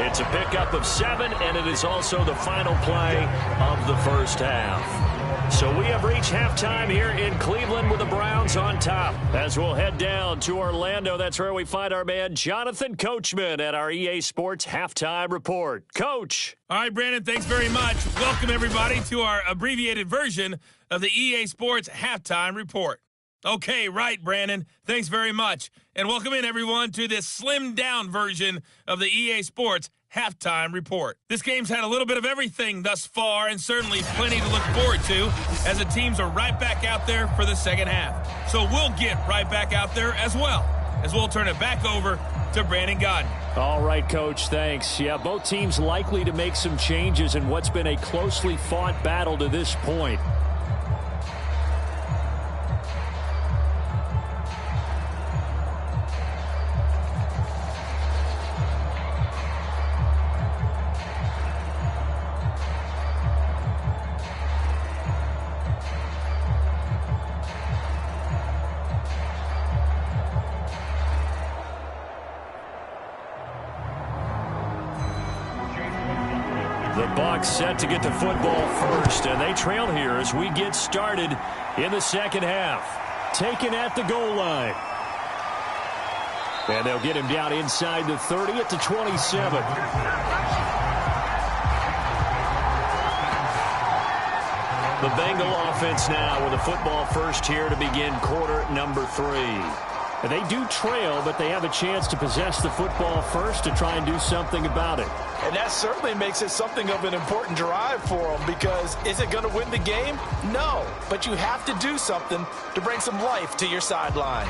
It's a pickup of 7, and it is also the final play of the first half. So we have reached halftime here in Cleveland with the Browns on top. As we'll head down to Orlando, that's where we find our man Jonathan Coachman at our EA Sports Halftime Report. Coach. All right, Brandon, thanks very much. Welcome, everybody, to our abbreviated version of the EA Sports Halftime Report. Okay, right, Brandon. Thanks very much. And welcome in, everyone, to this slimmed-down version of the EA Sports Halftime Report. This game's had a little bit of everything thus far, and certainly plenty to look forward to, as the teams are right back out there for the second half. So we'll get right back out there as well, as we'll turn it back over to Brandon Godden. All right, Coach, thanks. Yeah, both teams likely to make some changes in what's been a closely fought battle to this point. Set to get the football first, and they trail here as we get started in the second half. Taken at the goal line. And they'll get him down inside the 30 at the 27. The Bengal offense now with a football first here to begin quarter number 3. And they do trail, but they have a chance to possess the football first to try and do something about it. And that certainly makes it something of an important drive for them, because is it going to win the game? No, but you have to do something to bring some life to your sideline.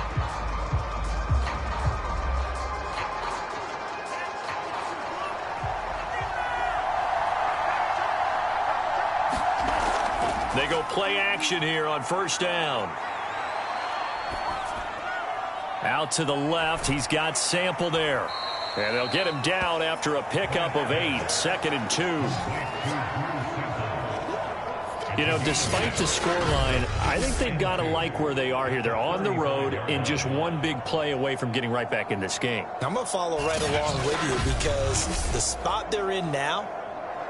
They go play action here on first down. Out to the left, he's got Sample there. And they'll get him down after a pickup of 8, 2nd and 2. You know, despite the scoreline, I think they've got to like where they are here. They're on the road and just one big play away from getting right back in this game. I'm going to follow right along with you, because the spot they're in now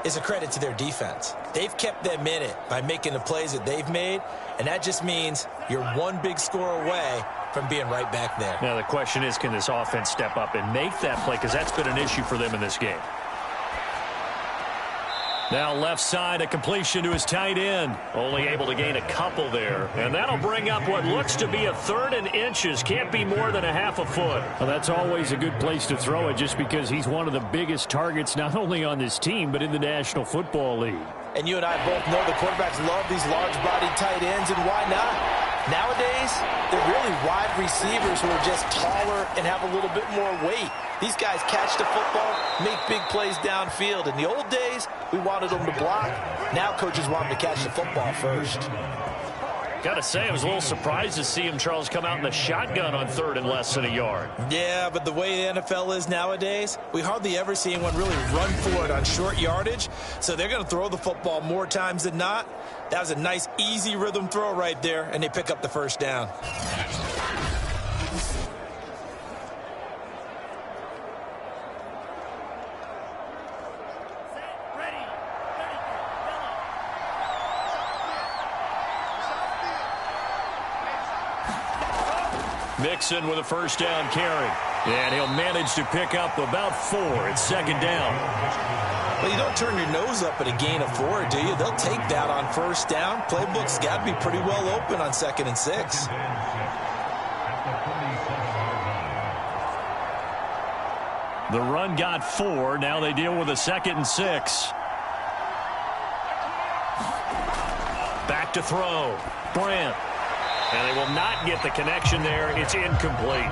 is a credit to their defense. They've kept them in it by making the plays that they've made, and that just means you're one big score away from being right back there. Now, the question is, can this offense step up and make that play? Because that's been an issue for them in this game. Now, left side, a completion to his tight end. Only able to gain a couple there. And that'll bring up what looks to be a 3rd and inches. Can't be more than a half a foot. Well, that's always a good place to throw it, just because he's one of the biggest targets not only on this team, but in the National Football League. And you and I both know the quarterbacks love these large-bodied tight ends, and why not? Nowadays, they're really wide receivers who are just taller and have a little bit more weight. These guys catch the football, make big plays downfield. In the old days, we wanted them to block. Now coaches want them to catch the football first. Got to say, I was a little surprised to see him, Charles, come out in the shotgun on 3rd and less than a yard. Yeah, but the way the NFL is nowadays, we hardly ever see anyone really run for it on short yardage. So they're going to throw the football more times than not. That was a nice, easy rhythm throw right there, and they pick up the first down. Mixon with a first down carry. And he'll manage to pick up about 4 at second down. Well, you don't turn your nose up at a gain of 4, do you? They'll take that on first down. Playbook's got to be pretty well open on 2nd and 6. The run got 4. Now they deal with a 2nd and 6. Back to throw. Brandt. And they will not get the connection there. It's incomplete.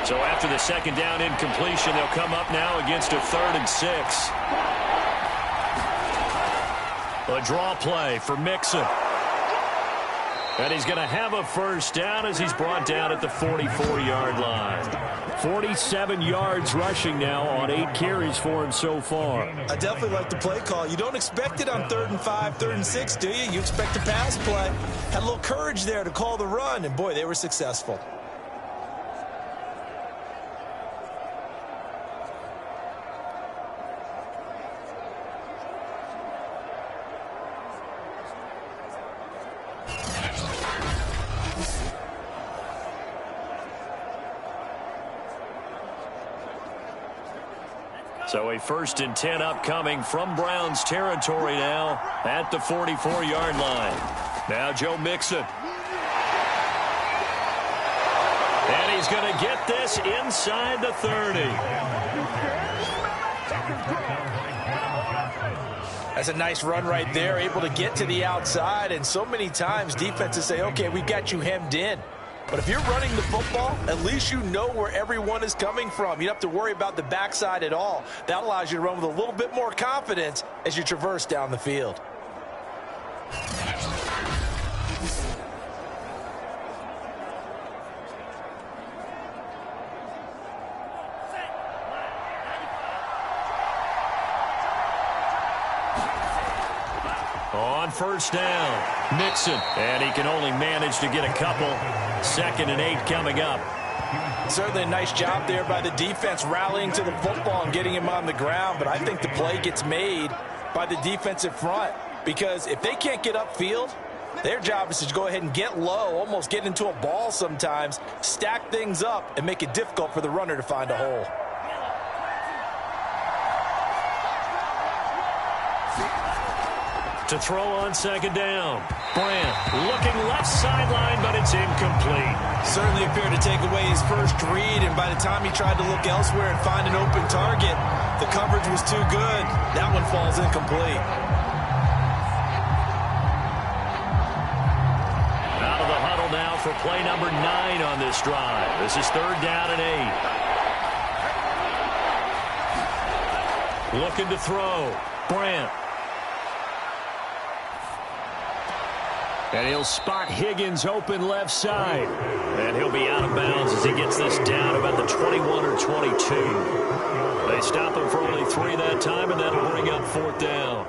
So after the 2nd down incompletion, they'll come up now against a 3rd and 6. A draw play for Mixon. And he's going to have a first down as he's brought down at the 44-yard line. 47 yards rushing now on 8 carries for him so far. I definitely like the play call. You don't expect it on 3rd and 5, 3rd and 6, do you? You expect a pass play. Had a little courage there to call the run, and boy, they were successful. So a 1st and 10 upcoming from Browns territory now at the 44-yard line. Now Joe Mixon. And he's going to get this inside the 30. That's a nice run right there, able to get to the outside. And so many times defenses say, okay, we've got you hemmed in. But if you're running the football, at least you know where everyone is coming from. You don't have to worry about the backside at all. That allows you to run with a little bit more confidence as you traverse down the field. On first down, Mixon. And he can only manage to get a couple. 2nd and 8 coming up. Certainly a nice job there by the defense rallying to the football and getting him on the ground. But I think the play gets made by the defensive front. Because if they can't get upfield, their job is to go ahead and get low, almost get into a ball sometimes, stack things up, and make it difficult for the runner to find a hole. To throw on 2nd down. Brandt looking left sideline, but it's incomplete. Certainly appeared to take away his first read, and by the time he tried to look elsewhere and find an open target, the coverage was too good. That one falls incomplete. Out of the huddle now for play number 9 on this drive. This is 3rd down and 8. Looking to throw. Brandt. And he'll spot Higgins open left side. And he'll be out of bounds as he gets this down about the 21 or 22. They stop him for only 3 that time, and that'll bring up 4th down.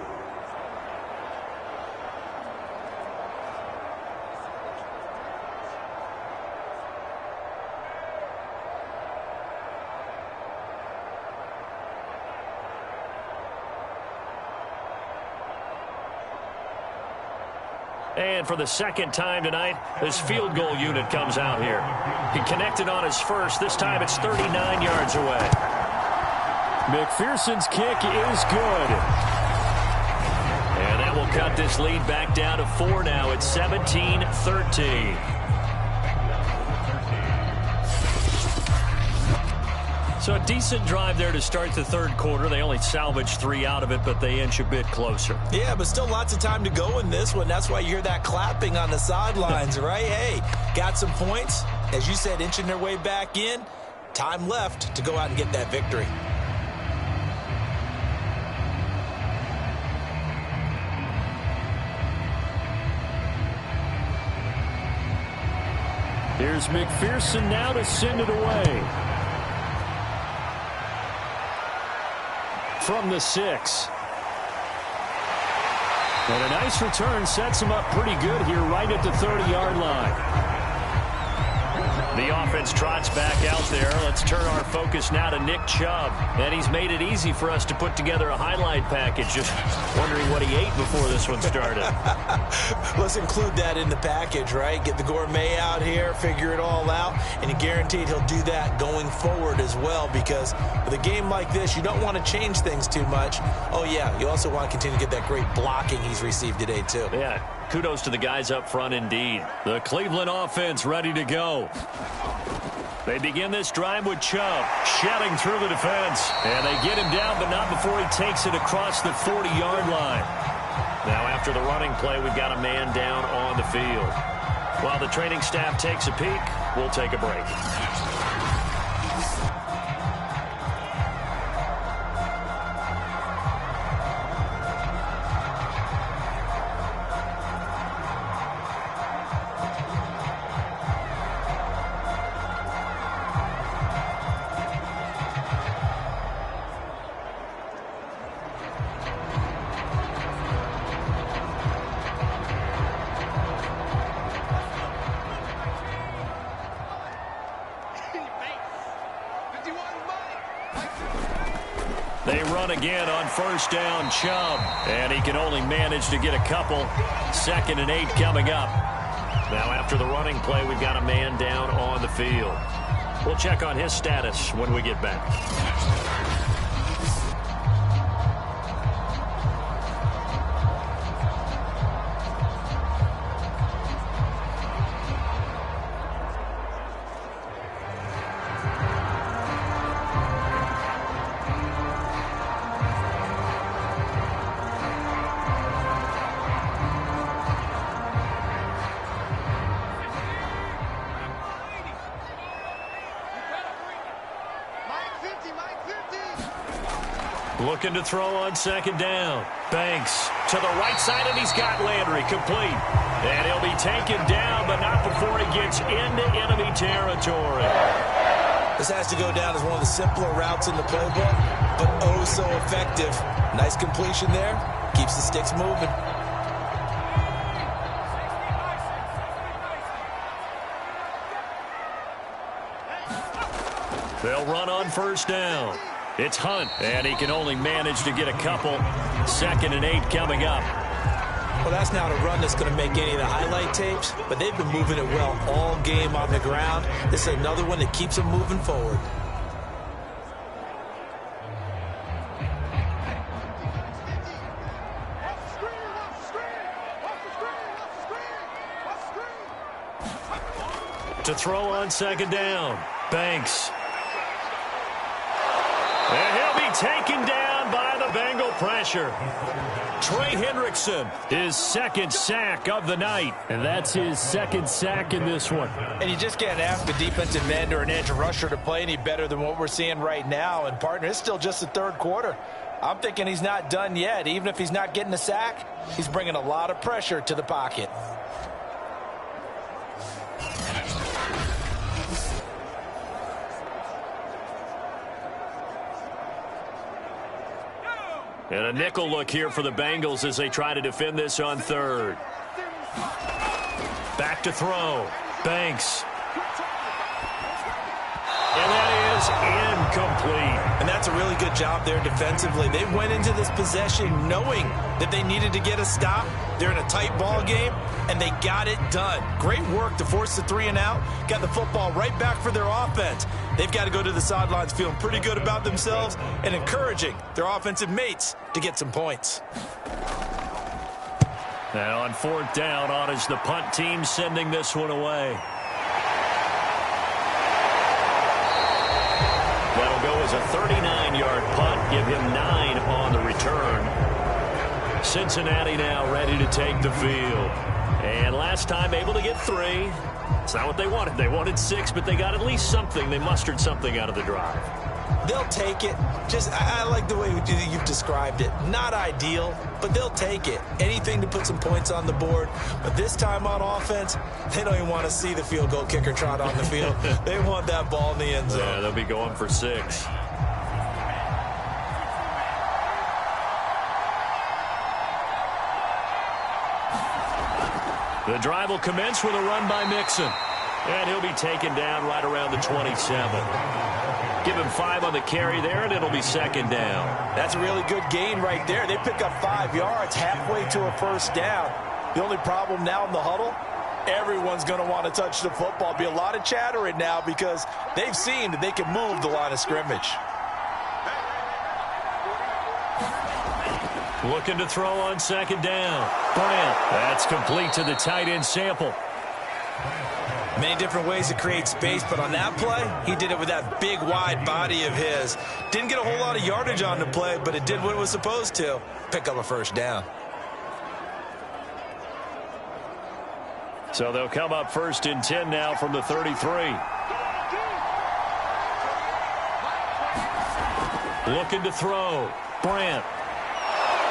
And for the 2nd time tonight, this field goal unit comes out here. He connected on his first. This time it's 39 yards away. McPherson's kick is good. And that will cut this lead back down to 4 now. It's 17-13. So a decent drive there to start the 3rd quarter. They only salvaged 3 out of it, but they inch a bit closer. Yeah, but still lots of time to go in this one. That's why you hear that clapping on the sidelines, right? Hey, got some points. As you said, inching their way back in. Time left to go out and get that victory. Here's McPherson now to send it away. from the 6. And a nice return sets him up pretty good here right at the 30-yard line. The offense trots back out there. Let's turn our focus now to Nick Chubb. And he's made it easy for us to put together a highlight package. Just wondering what he ate before this one started. Let's include that in the package, right? Get the gourmet out here, figure it all out, and you're guaranteed he'll do that going forward as well, because with a game like this, you don't want to change things too much. Oh, yeah, you also want to continue to get that great blocking he's received today, too. Yeah, kudos to the guys up front indeed. The Cleveland offense ready to go. They begin this drive with Chubb shedding through the defense. And they get him down, but not before he takes it across the 40-yard line. Now, after the running play, we've got a man down on the field. While the training staff takes a peek, we'll take a break. They run again on first down, Chubb. And he can only manage to get a couple. 2nd and 8 coming up. Now after the running play, we've got a man down on the field. We'll check on his status when we get back. Looking to throw on 2nd down. Banks to the right side, and he's got Landry complete. And he'll be taken down, but not before he gets into enemy territory. This has to go down as one of the simpler routes in the playbook, but oh so effective. Nice completion there. Keeps the sticks moving. They'll run on first down. It's Hunt, and he can only manage to get a couple. 2nd and 8 coming up. Well, that's not a run that's going to make any of the highlight tapes, but they've been moving it well all game on the ground. This is another one that keeps them moving forward. To throw on 2nd down. Banks. And he'll be taken down by the Bengal pressure. Trey Hendrickson, his 2nd sack of the night. And that's his 2nd sack in this one. And you just can't ask a defensive end or an edge rusher to play any better than what we're seeing right now. And, partner, it's still just the 3rd quarter. I'm thinking he's not done yet. Even if he's not getting a sack, he's bringing a lot of pressure to the pocket. And a nickel look here for the Bengals as they try to defend this on 3rd. Back to throw. Banks. And that is incomplete. And that's a really good job there defensively. They went into this possession knowing that they needed to get a stop. They're in a tight ball game, and they got it done. Great work to force the 3 and out. Got the football right back for their offense. They've got to go to the sidelines feeling pretty good about themselves and encouraging their offensive mates to get some points. And on 4th down, on is the punt team sending this one away. That'll go as a 39-yard punt, give him 9 on the return. Cincinnati now ready to take the field. And last time able to get 3. It's not what they wanted. They wanted 6, but they got at least something. They mustered something out of the drive. They'll take it. I like the way you've described it. Not ideal, but they'll take it. Anything to put some points on the board. But this time on offense, they don't even want to see the field goal kicker trot on the field. They want that ball in the end zone. Yeah, they'll be going for 6. The drive will commence with a run by Mixon. And he'll be taken down right around the 27. Give him 5 on the carry there, and it'll be second down. That's a really good gain right there. They pick up 5 yards halfway to a first down. The only problem now in the huddle, everyone's going to want to touch the football. Be a lot of chattering now because they've seen that they can move the line of scrimmage. Looking to throw on second down. Bryant. That's complete to the tight end Sample. Many different ways to create space, but on that play, he did it with that big, wide body of his. Didn't get a whole lot of yardage on the play, but it did what it was supposed to. Pick up a first down. So they'll come up 1st and 10 now from the 33. Looking to throw. Bryant.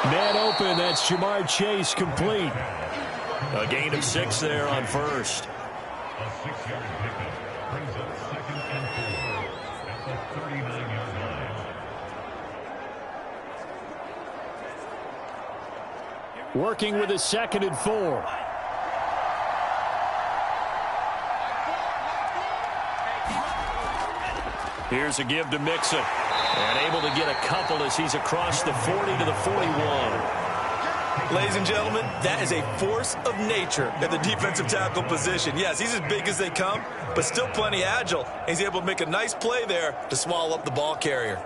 Man open. That's Jamar Chase complete. A gain of 6 there on first. A 6-yard pickup brings up 2nd and 4 at the 39-yard line. Working with a 2nd and 4. Here's a give to Mixon. And able to get a couple as he's across the 40 to the 41. Ladies and gentlemen, that is a force of nature at the defensive tackle position. Yes, he's as big as they come, but still plenty agile. He's able to make a nice play there to swallow up the ball carrier.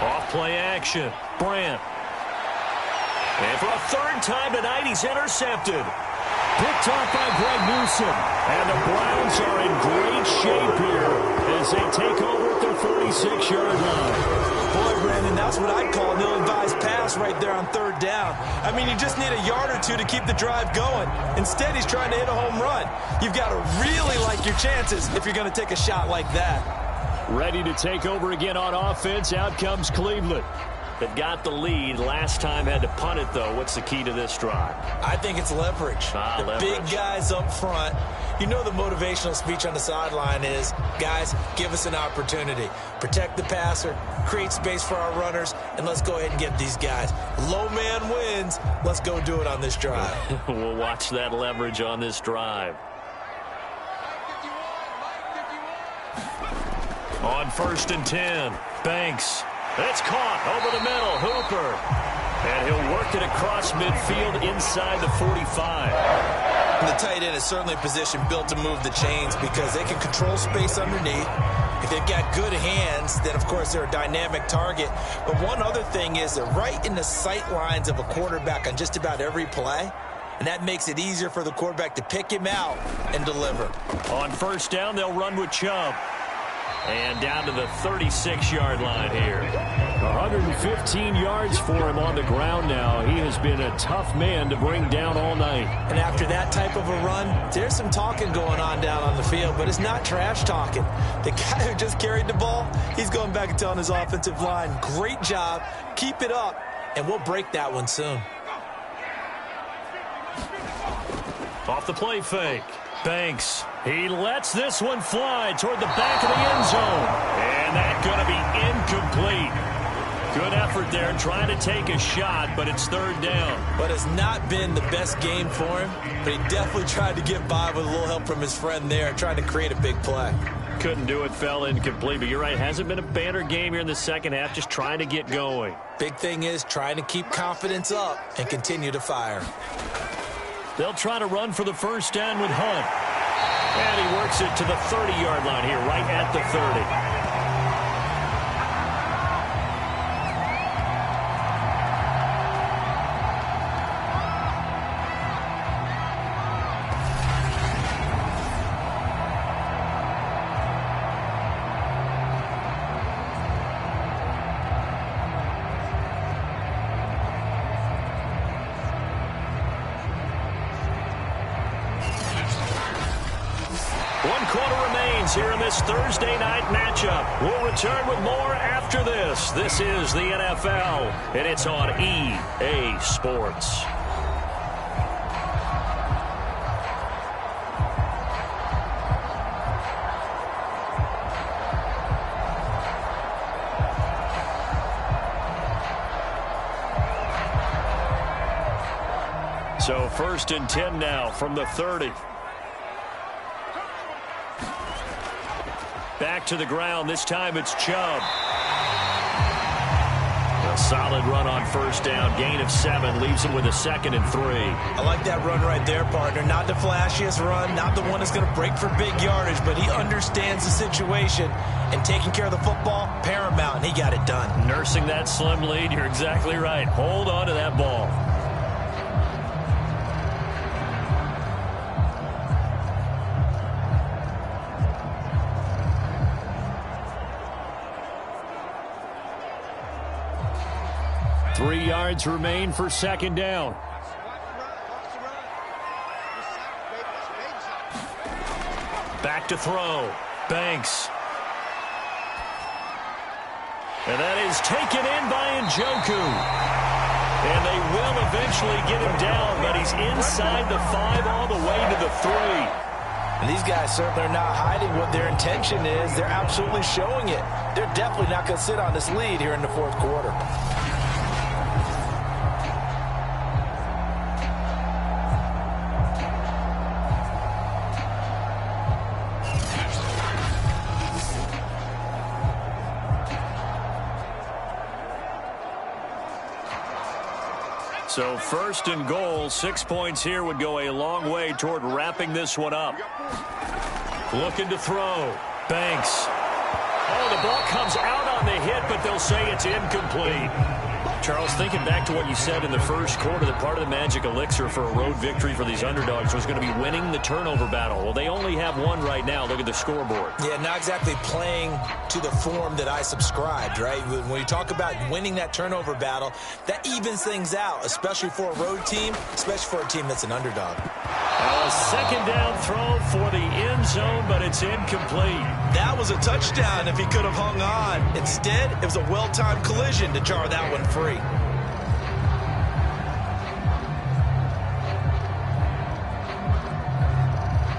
Off play action. Bryant. And for a 3rd time tonight, he's intercepted. Picked off by Greg Newsom. And the Browns are in great shape here as they take over at their 46-yard line. Boy, Brandon, that's what I'd call an ill-advised pass right there on 3rd down. I mean, you just need a yard or 2 to keep the drive going. Instead, he's trying to hit a home run. You've got to really like your chances if you're going to take a shot like that. Ready to take over again on offense. Out comes Cleveland. They've got the lead. Last time had to punt it, though. What's the key to this drive? I think it's leverage. Leverage. Big guys up front. You know the motivational speech on the sideline is, guys, give us an opportunity. Protect the passer, create space for our runners, and let's go ahead and get these guys. Low man wins. Let's go do it on this drive. We'll watch that leverage on this drive. On 1st and 10, Banks. It's caught over the middle. Hooper. And he'll work it across midfield inside the 45. The tight end is certainly a position built to move the chains because they can control space underneath. If they've got good hands, then, of course, they're a dynamic target. But one other thing is they're right in the sight lines of a quarterback on just about every play. And that makes it easier for the quarterback to pick him out and deliver. On 1st down, they'll run with Chubb. And down to the 36-yard line here. 115 yards for him on the ground now. He has been a tough man to bring down all night. And after that type of a run, there's some talking going on down on the field, but it's not trash talking. The guy who just carried the ball, he's going back and telling his offensive line, great job, keep it up, and we'll break that one soon. Off the play fake. Banks. He lets this one fly toward the back of the end zone. And that's going to be incomplete. Good effort there trying to take a shot, but it's 3rd down. But it's not been the best game for him, but he definitely tried to get by with a little help from his friend there, trying to create a big play. Couldn't do it, fell incomplete, but you're right, hasn't been a banner game here in the second half, just trying to get going. Big thing is trying to keep confidence up and continue to fire. They'll try to run for the 1st down with Hunt. And he works it to the 30-yard line here, right at the 30. Here in this Thursday night matchup. We'll return with more after this. This is the NFL, and it's on EA Sports. So 1st and 10 now from the 30. Back to the ground. This time it's Chubb. A solid run on 1st down. Gain of 7 leaves him with a 2nd and 3. I like that run right there, partner. Not the flashiest run, not the one that's going to break for big yardage, but he understands the situation, and taking care of the football, paramount, and he got it done. Nursing that slim lead, you're exactly right. Hold on to that ball. Three yards remain for 2nd down. Back to throw. Banks. And that is taken in by Njoku. And they will eventually get him down, but he's inside the 5 all the way to the 3. And these guys certainly are not hiding what their intention is. They're absolutely showing it. They're definitely not going to sit on this lead here in the 4th quarter. So 1st and goal, 6 points here would go a long way toward wrapping this one up. Looking to throw. Banks. Oh, the ball comes out on the hit, but they'll say it's incomplete. Charles, thinking back to what you said in the 1st quarter, that part of the magic elixir for a road victory for these underdogs was going to be winning the turnover battle. Well, they only have one right now. Look at the scoreboard. Yeah, not exactly playing to the form that I subscribed, right? When you talk about winning that turnover battle, that evens things out, especially for a road team, especially for a team that's an underdog. A 2nd down throw for the end zone, but it's incomplete. That was a touchdown if he could have hung on. Instead, it was a well-timed collision to jar that one free.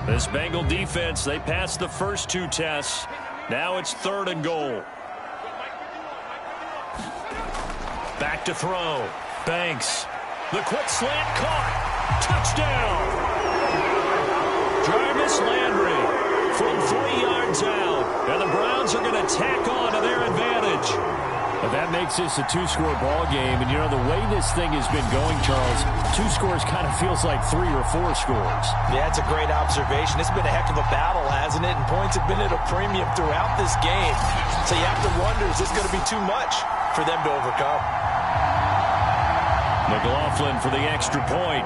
This Bengal defense, they passed the first 2 tests. Now it's 3rd and goal. Back to throw. Banks. The quick slant caught. Touchdown. Jarvis Landry from 3 yards out. And the Browns are going to tack on to their advantage. But that makes this a 2-score ball game. And, you know, the way this thing has been going, Charles, 2 scores kind of feels like 3 or 4 scores. Yeah, it's a great observation. It's been a heck of a battle, hasn't it? And points have been at a premium throughout this game. So you have to wonder, is this going to be too much for them to overcome? McLaughlin for the extra point.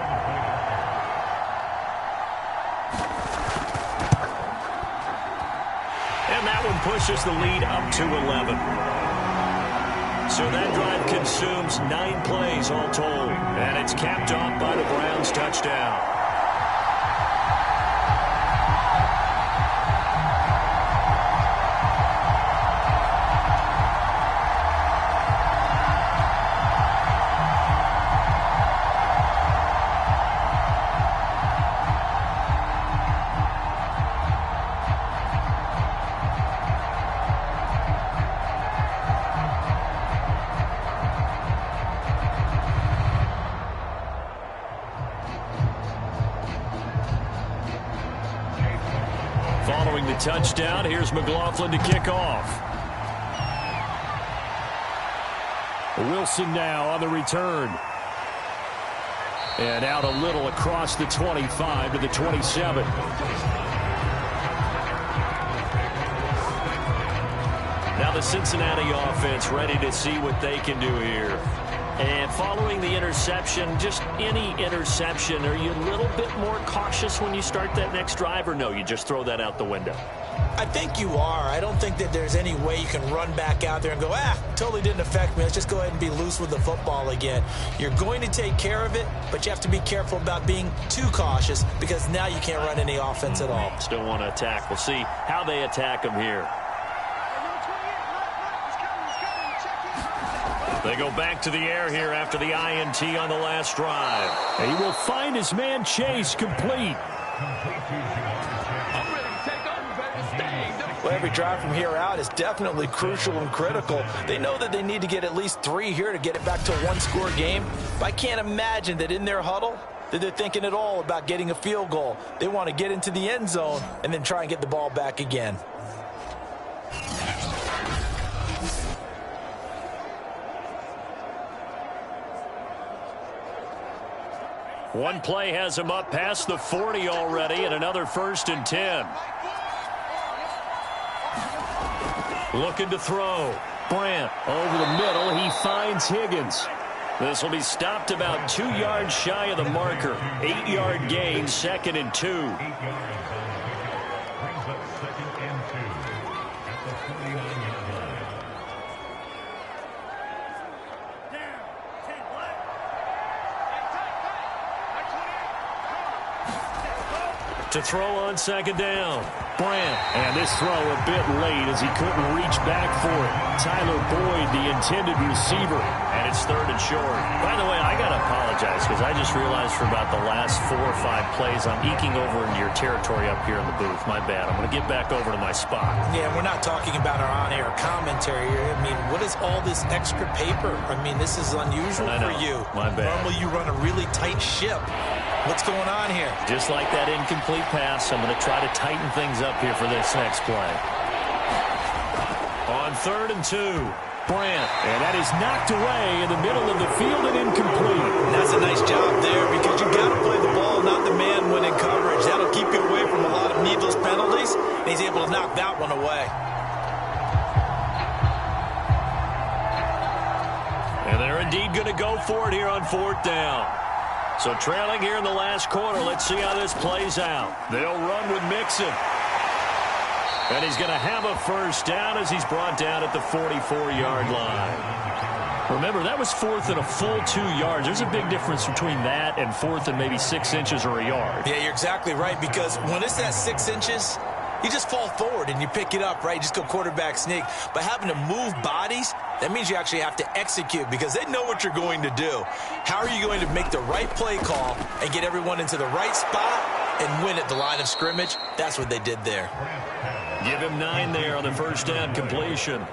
And that one pushes the lead up to 11. So that drive consumes 9 plays all told. And it's capped off by the Browns' touchdown. Following the touchdown, here's McLaughlin to kick off. Wilson now on the return. And out a little across the 25 to the 27. Now the Cincinnati offense ready to see what they can do here. And following the interception, just any interception, are you a little bit more cautious when you start that next drive, or no, you just throw that out the window? I think you are. I don't think that there's any way you can run back out there and go, totally didn't affect me. Let's just go ahead and be loose with the football again. You're going to take care of it, but you have to be careful about being too cautious because now you can't run any offense at all. Still want to attack. We'll see how they attack them here. They go back to the air here after the INT on the last drive. He will find his man Chase complete. Well, every drive from here out is definitely crucial and critical. They know that they need to get at least 3 here to get it back to a 1-score game. But I can't imagine that in their huddle, that they're thinking at all about getting a field goal. They want to get into the end zone and then try and get the ball back again. One play has him up past the 40 already, and another 1st and 10. Looking to throw. Brandt over the middle. He finds Higgins. This will be stopped about 2 yards shy of the marker. 8-yard gain, 2nd and 2. To throw on 2nd down. Brandt. And this throw a bit late as he couldn't reach back for it. Tyler Boyd, the intended receiver. And it's 3rd and short. By the way, I got to apologize because I just realized for about the last 4 or 5 plays I'm eking over into your territory up here in the booth. My bad. I'm going to get back over to my spot. Yeah, we're not talking about our on-air commentary here. I mean, what is all this extra paper? I mean, this is unusual for you. My bad. Normally you run a really tight ship. What's going on here? Just like that incomplete pass, I'm going to try to tighten things up here for this next play. On 3rd and 2, Brandt. And that is knocked away in the middle of the field and incomplete. That's a nice job there because you got to play the ball, not the man when in coverage. That'll keep you away from a lot of needless penalties. And he's able to knock that one away. And they're indeed going to go for it here on 4th down. So trailing here in the last quarter, let's see how this plays out. They'll run with Mixon. And he's going to have a 1st down as he's brought down at the 44-yard line. Remember, that was 4th and a full 2 yards. There's a big difference between that and 4th and maybe 6 inches or a yard. Yeah, you're exactly right, because when it's at 6 inches, you just fall forward and you pick it up, right? You just go quarterback sneak. But having to move bodies, that means you actually have to execute because they know what you're going to do. How are you going to make the right play call and get everyone into the right spot and win at the line of scrimmage? That's what they did there. Give him 9 there on the 1st down completion.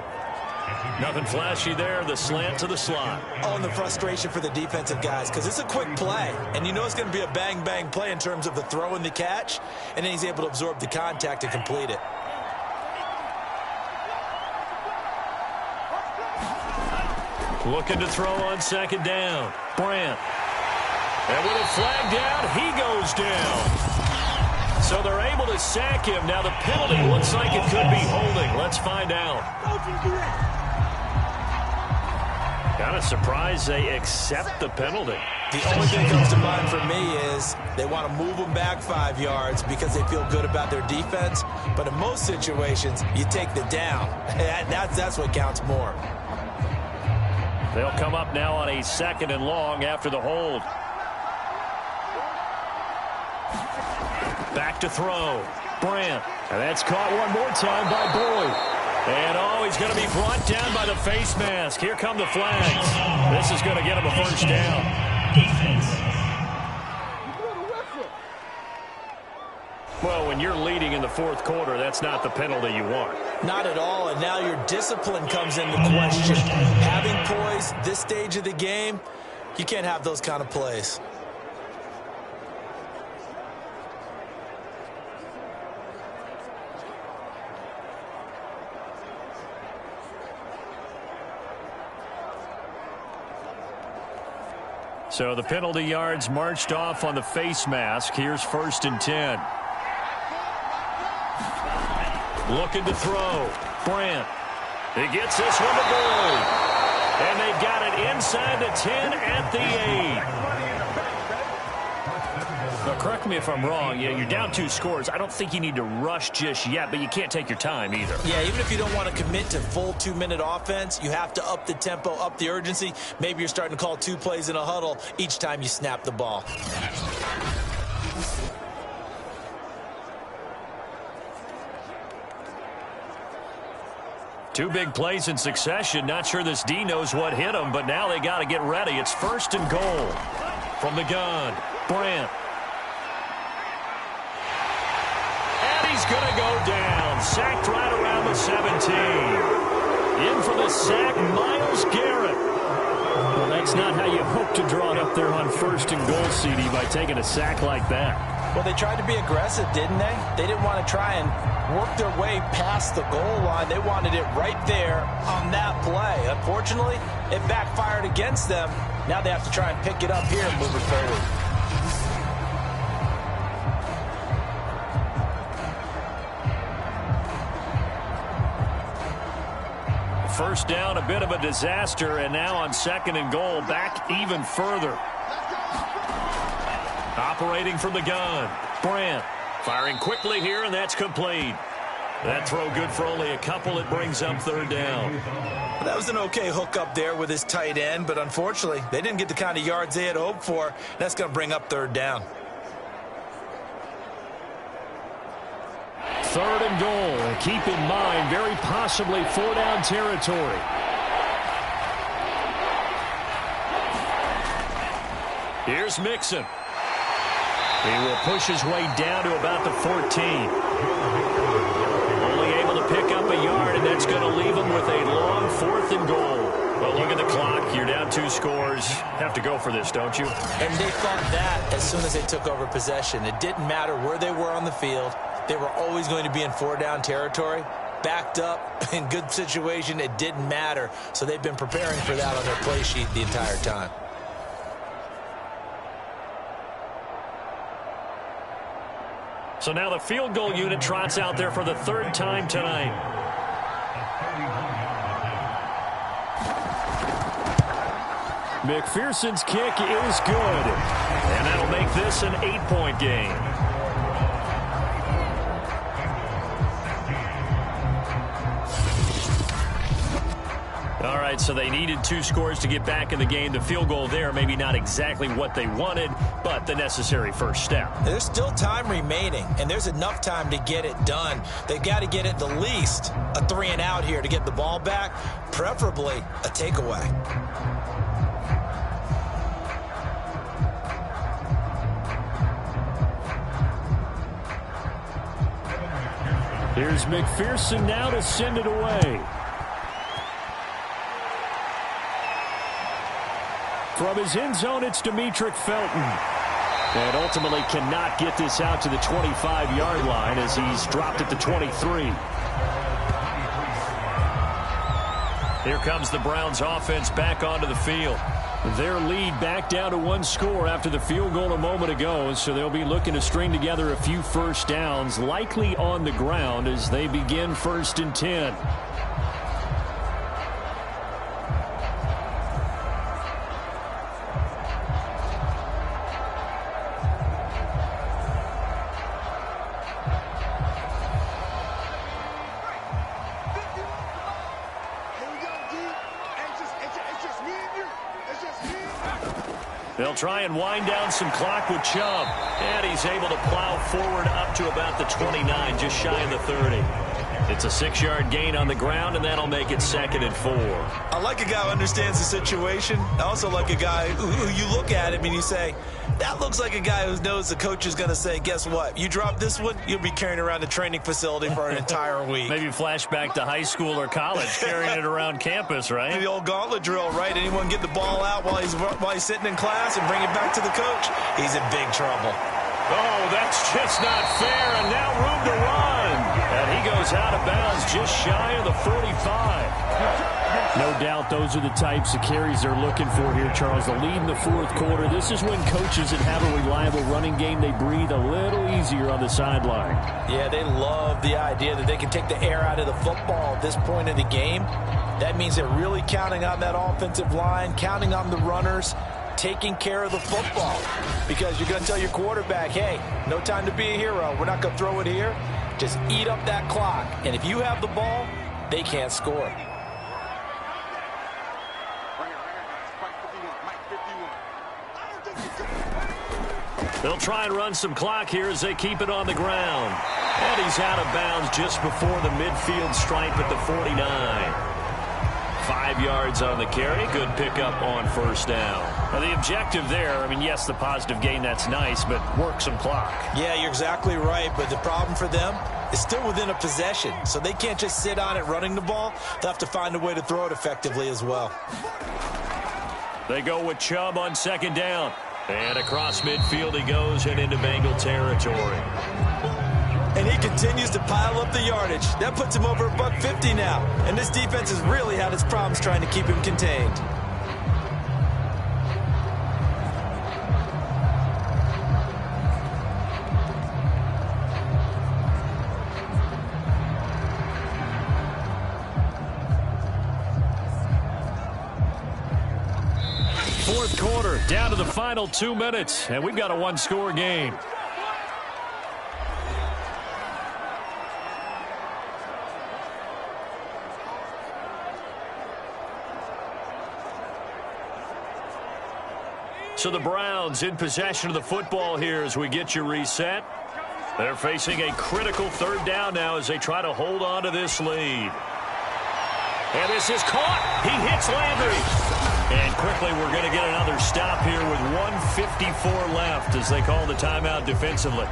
Nothing flashy there, the slant to the slot. Oh, and the frustration for the defensive guys because it's a quick play. And you know it's going to be a bang-bang play in terms of the throw and the catch. And then he's able to absorb the contact and complete it. Looking to throw on 2nd down. Brandt. And with a flag down, he goes down. So they're able to sack him. Now the penalty looks like it could be holding. Let's find out. Kind of surprised they accept the penalty. The only thing that comes to mind for me is they want to move them back 5 yards because they feel good about their defense. But in most situations, you take the down. That's what counts more. They'll come up now on a 2nd and long after the hold. Back to throw. Brandt. And that's caught one more time by Boyd. And, oh, he's going to be brought down by the face mask. Here come the flags. This is going to get him a 1st down. Well, when you're leading in the 4th quarter, that's not the penalty you want. Not at all, and now your discipline comes into question. Having poise this stage of the game, you can't have those kind of plays. So the penalty yards marched off on the face mask. Here's 1st and 10. Looking to throw. Brandt. He gets this one to Boyd. And they've got it inside the 10 at the 8. Now, correct me if I'm wrong. Yeah, you're down 2 scores. I don't think you need to rush just yet, but you can't take your time either. Yeah, even if you don't want to commit to full 2-minute offense, you have to up the tempo, up the urgency. Maybe you're starting to call 2 plays in a huddle each time you snap the ball. Two big plays in succession. Not sure this D knows what hit him, but now they got to get ready. It's 1st and goal from the gun. Brandt. And he's going to go down. Sacked right around the 17. In for the sack, Myles Garrett. Well, that's not how you hope to draw it up there on 1st and goal, CD, by taking a sack like that. Well, they tried to be aggressive, didn't they? They didn't want to try and work their way past the goal line. They wanted it right there on that play. Unfortunately, it backfired against them. Now they have to try and pick it up here and move it forward. First down, a bit of a disaster, and now on 2nd and goal, back even further. Operating from the gun, Brandt firing quickly here, and that's complete. That throw good for only a couple. It brings up 3rd down. That was an okay hook up there with his tight end, but unfortunately, they didn't get the kind of yards they had hoped for. That's going to bring up 3rd down. 3rd and goal. And keep in mind, very possibly 4-down territory. Here's Mixon. He will push his way down to about the 14. Only able to pick up a yard, and that's going to leave him with a long 4th and goal. Well, look at the clock. You're down 2 scores. Have to go for this, don't you? And they thought that as soon as they took over possession. It didn't matter where they were on the field. They were always going to be in 4-down territory. Backed up, in good situation, it didn't matter. So they've been preparing for that on their play sheet the entire time. So now the field goal unit trots out there for the 3rd time tonight. McPherson's kick is good. And that'll make this an 8-point game. All right, so they needed 2 scores to get back in the game. The field goal there, maybe not exactly what they wanted, but the necessary first step. There's still time remaining, and there's enough time to get it done. They've got to get at the least a 3-and-out here to get the ball back, preferably a takeaway. Here's McPherson now to send it away. From his end zone, it's Demetric Felton. And ultimately cannot get this out to the 25-yard line as he's dropped at the 23. Here comes the Browns offense back onto the field. Their lead back down to 1 score after the field goal a moment ago, so they'll be looking to string together a few first downs, likely on the ground as they begin 1st and 10. They'll try and wind down some clock with Chubb. And he's able to plow forward up to about the 29, just shy of the 30. It's a 6-yard gain on the ground, and that'll make it 2nd and 4. I like a guy who understands the situation. I also like a guy who you look at him and you say, that looks like a guy who knows the coach is going to say, guess what? You drop this one, you'll be carrying around the training facility for an entire week. Maybe flashback to high school or college, carrying it around campus, right? The old gauntlet drill, right? Anyone get the ball out while he's sitting in class and bring it back to the coach? He's in big trouble. Oh, that's just not fair, and now room to run. And he goes out of bounds just shy of the 45. No doubt those are the types of carries they're looking for here, Charles. The lead in the 4th quarter. This is when coaches that have a reliable running game, they breathe a little easier on the sideline. Yeah, they love the idea that they can take the air out of the football at this point in the game. That means they're really counting on that offensive line, counting on the runners, taking care of the football. Because you're going to tell your quarterback, hey, no time to be a hero. We're not going to throw it here. Just eat up that clock. And if you have the ball, they can't score. They'll try and run some clock here as they keep it on the ground. And he's out of bounds just before the midfield stripe at the 49. 5 yards on the carry. Good pickup on first down. Now, the objective there, I mean, yes, the positive gain, that's nice, but work some clock. Yeah, you're exactly right, but the problem for them is still within a possession, so they can't just sit on it running the ball. They'll have to find a way to throw it effectively as well. They go with Chubb on second down. And across midfield he goes and into Bengal territory. And he continues to pile up the yardage. That puts him over $150 now. And this defense has really had its problems trying to keep him contained. Fourth quarter, down to the final 2 minutes, and we've got a one-score game. So the Browns in possession of the football here as we get you reset. They're facing a critical third down now as they try to hold on to this lead. And this is caught. He hits Landry. And quickly we're going to get another stop here with 1:54 left as they call the timeout defensively.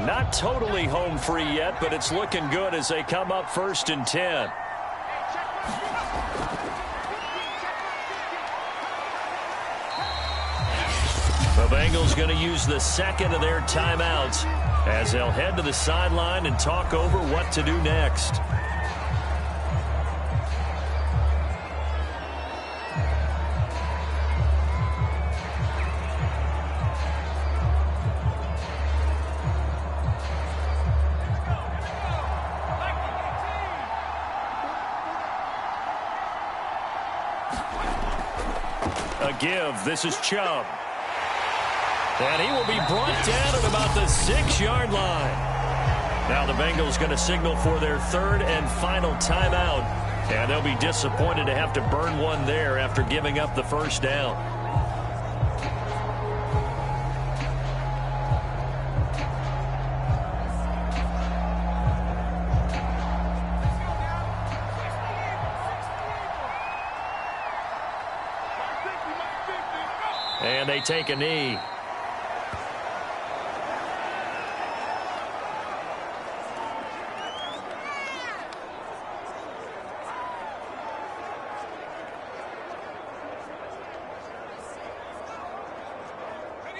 Not totally home free yet, but it's looking good as they come up 1st and 10. The Bengals going to use the second of their timeouts as they'll head to the sideline and talk over what to do next. Give. This is Chubb. And he will be brought down at about the 6-yard line. Now the Bengals going to signal for their third and final timeout. And they'll be disappointed to have to burn one there after giving up the first down. And they take a knee.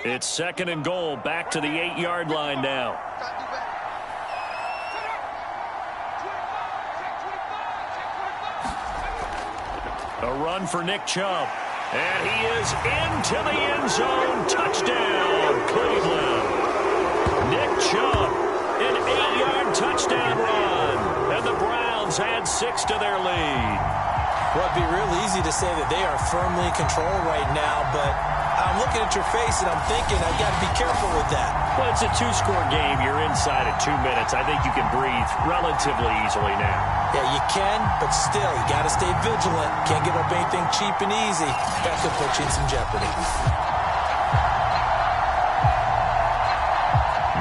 It's 2nd and goal, back to the 8-yard line now. A run for Nick Chubb. And he is into the end zone. Touchdown, Cleveland. Nick Chubb, an 8-yard touchdown run. And the Browns add 6 to their lead. Well, it'd be real easy to say that they are firmly in control right now, but I'm looking at your face and I'm thinking I've got to be careful with that. Well, it's a 2-score game. You're inside at 2 minutes. I think you can breathe relatively easily now. Yeah, you can, but still, you got to stay vigilant. Can't give up anything cheap and easy. That could put you in some jeopardy.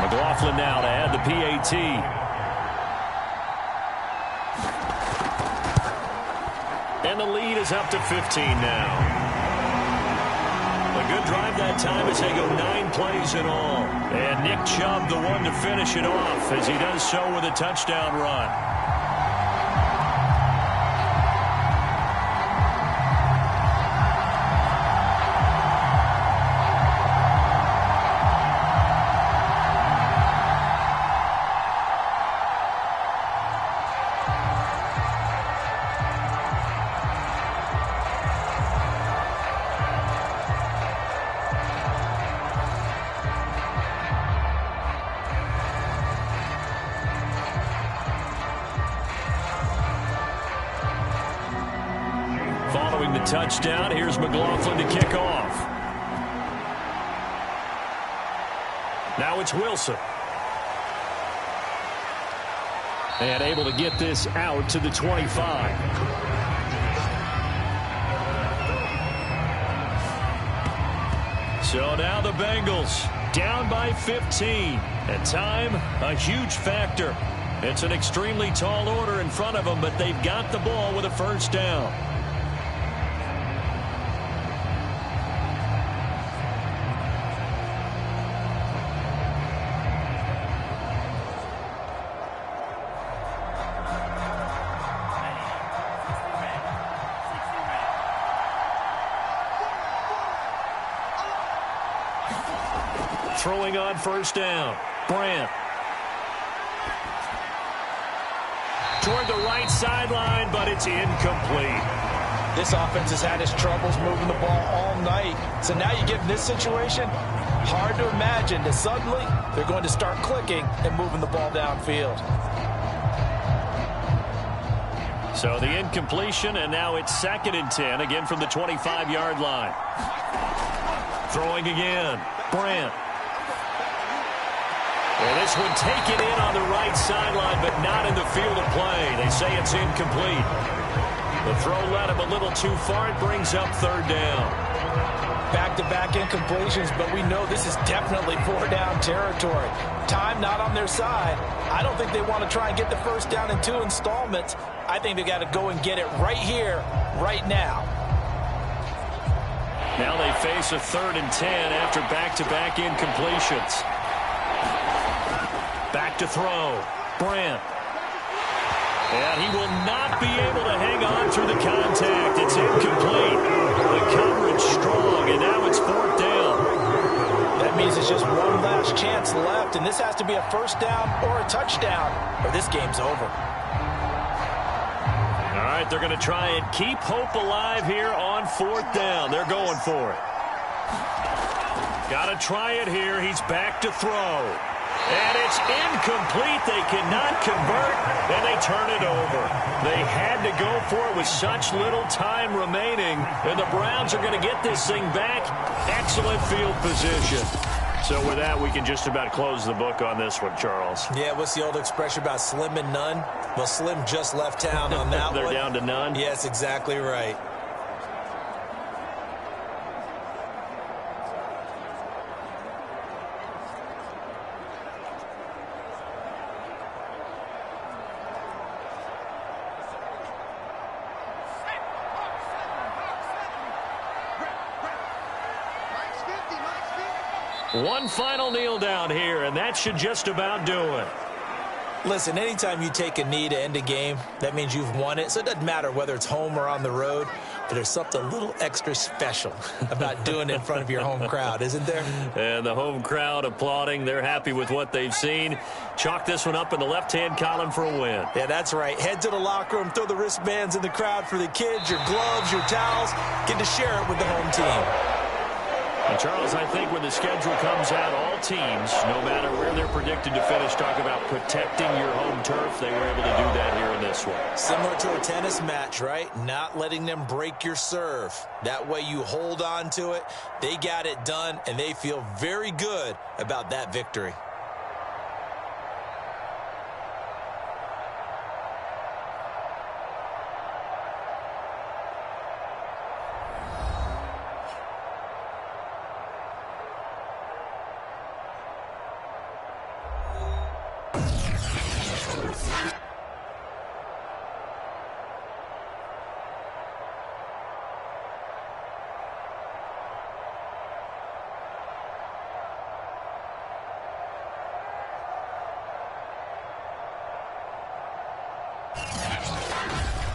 McLaughlin now to add the PAT. And the lead is up to 15 now. A good drive that time as they go 9 plays in all. And Nick Chubb, the one to finish it off as he does so with a touchdown run. Touchdown. Here's McLaughlin to kick off. Now it's Wilson. And able to get this out to the 25. So now the Bengals down by 15. And time, a huge factor. It's an extremely tall order in front of them, but they've got the ball with a first down. Throwing on first down, Brandt. Toward the right sideline, but it's incomplete. This offense has had its troubles moving the ball all night. So now you get in this situation, hard to imagine that suddenly they're going to start clicking and moving the ball downfield. So the incompletion, and now it's 2nd and 10, again from the 25-yard line. Throwing again, Brandt. Well, this would take it in on the right sideline, but not in the field of play. They say it's incomplete. The throw led him a little too far. It brings up 3rd down. Back-to-back incompletions, but we know this is definitely 4-down territory. Time not on their side. I don't think they want to try and get the first down in 2 installments. I think they got to go and get it right here, right now. Now they face a 3rd and 10 after back-to-back incompletions. Back to throw, Brandt. And he will not be able to hang on through the contact. It's incomplete. The coverage strong, and now it's 4th down. That means it's just one last chance left, and this has to be a first down or a touchdown, or this game's over. All right, they're going to try and keep hope alive here on 4th down. They're going for it. Got to try it here. He's back to throw. And it's incomplete. They cannot convert, and they turn it over. They had to go for it with such little time remaining, and the Browns are going to get this thing back. Excellent field position. So with that, we can just about close the book on this one, Charles. Yeah, what's the old expression about slim and none? Well, Slim just left town on that They're one. They're down to none? Yes, exactly right. One final kneel down here, and that should just about do it. Listen, anytime you take a knee to end a game, that means you've won it. So it doesn't matter whether it's home or on the road, but there's something a little extra special about doing it in front of your home crowd, isn't there? And the home crowd applauding. They're happy with what they've seen. Chalk this one up in the left-hand column for a win. Yeah, that's right. Head to the locker room, throw the wristbands in the crowd for the kids, your gloves, your towels. Get to share it with the home team. And Charles, I think when the schedule comes out, all teams, no matter where they're predicted to finish, talk about protecting your home turf. They were able to do that here in this one. Similar to a tennis match, right? Not letting them break your serve. That way you hold on to it. They got it done, and they feel very good about that victory.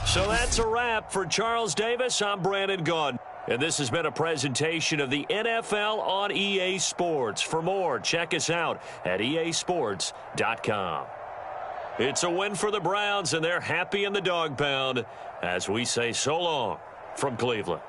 So that's a wrap for Charles Davis. I'm Brandon Gaudin. And this has been a presentation of the NFL on EA Sports. For more, check us out at easports.com. It's a win for the Browns, and they're happy in the dog pound as we say so long from Cleveland.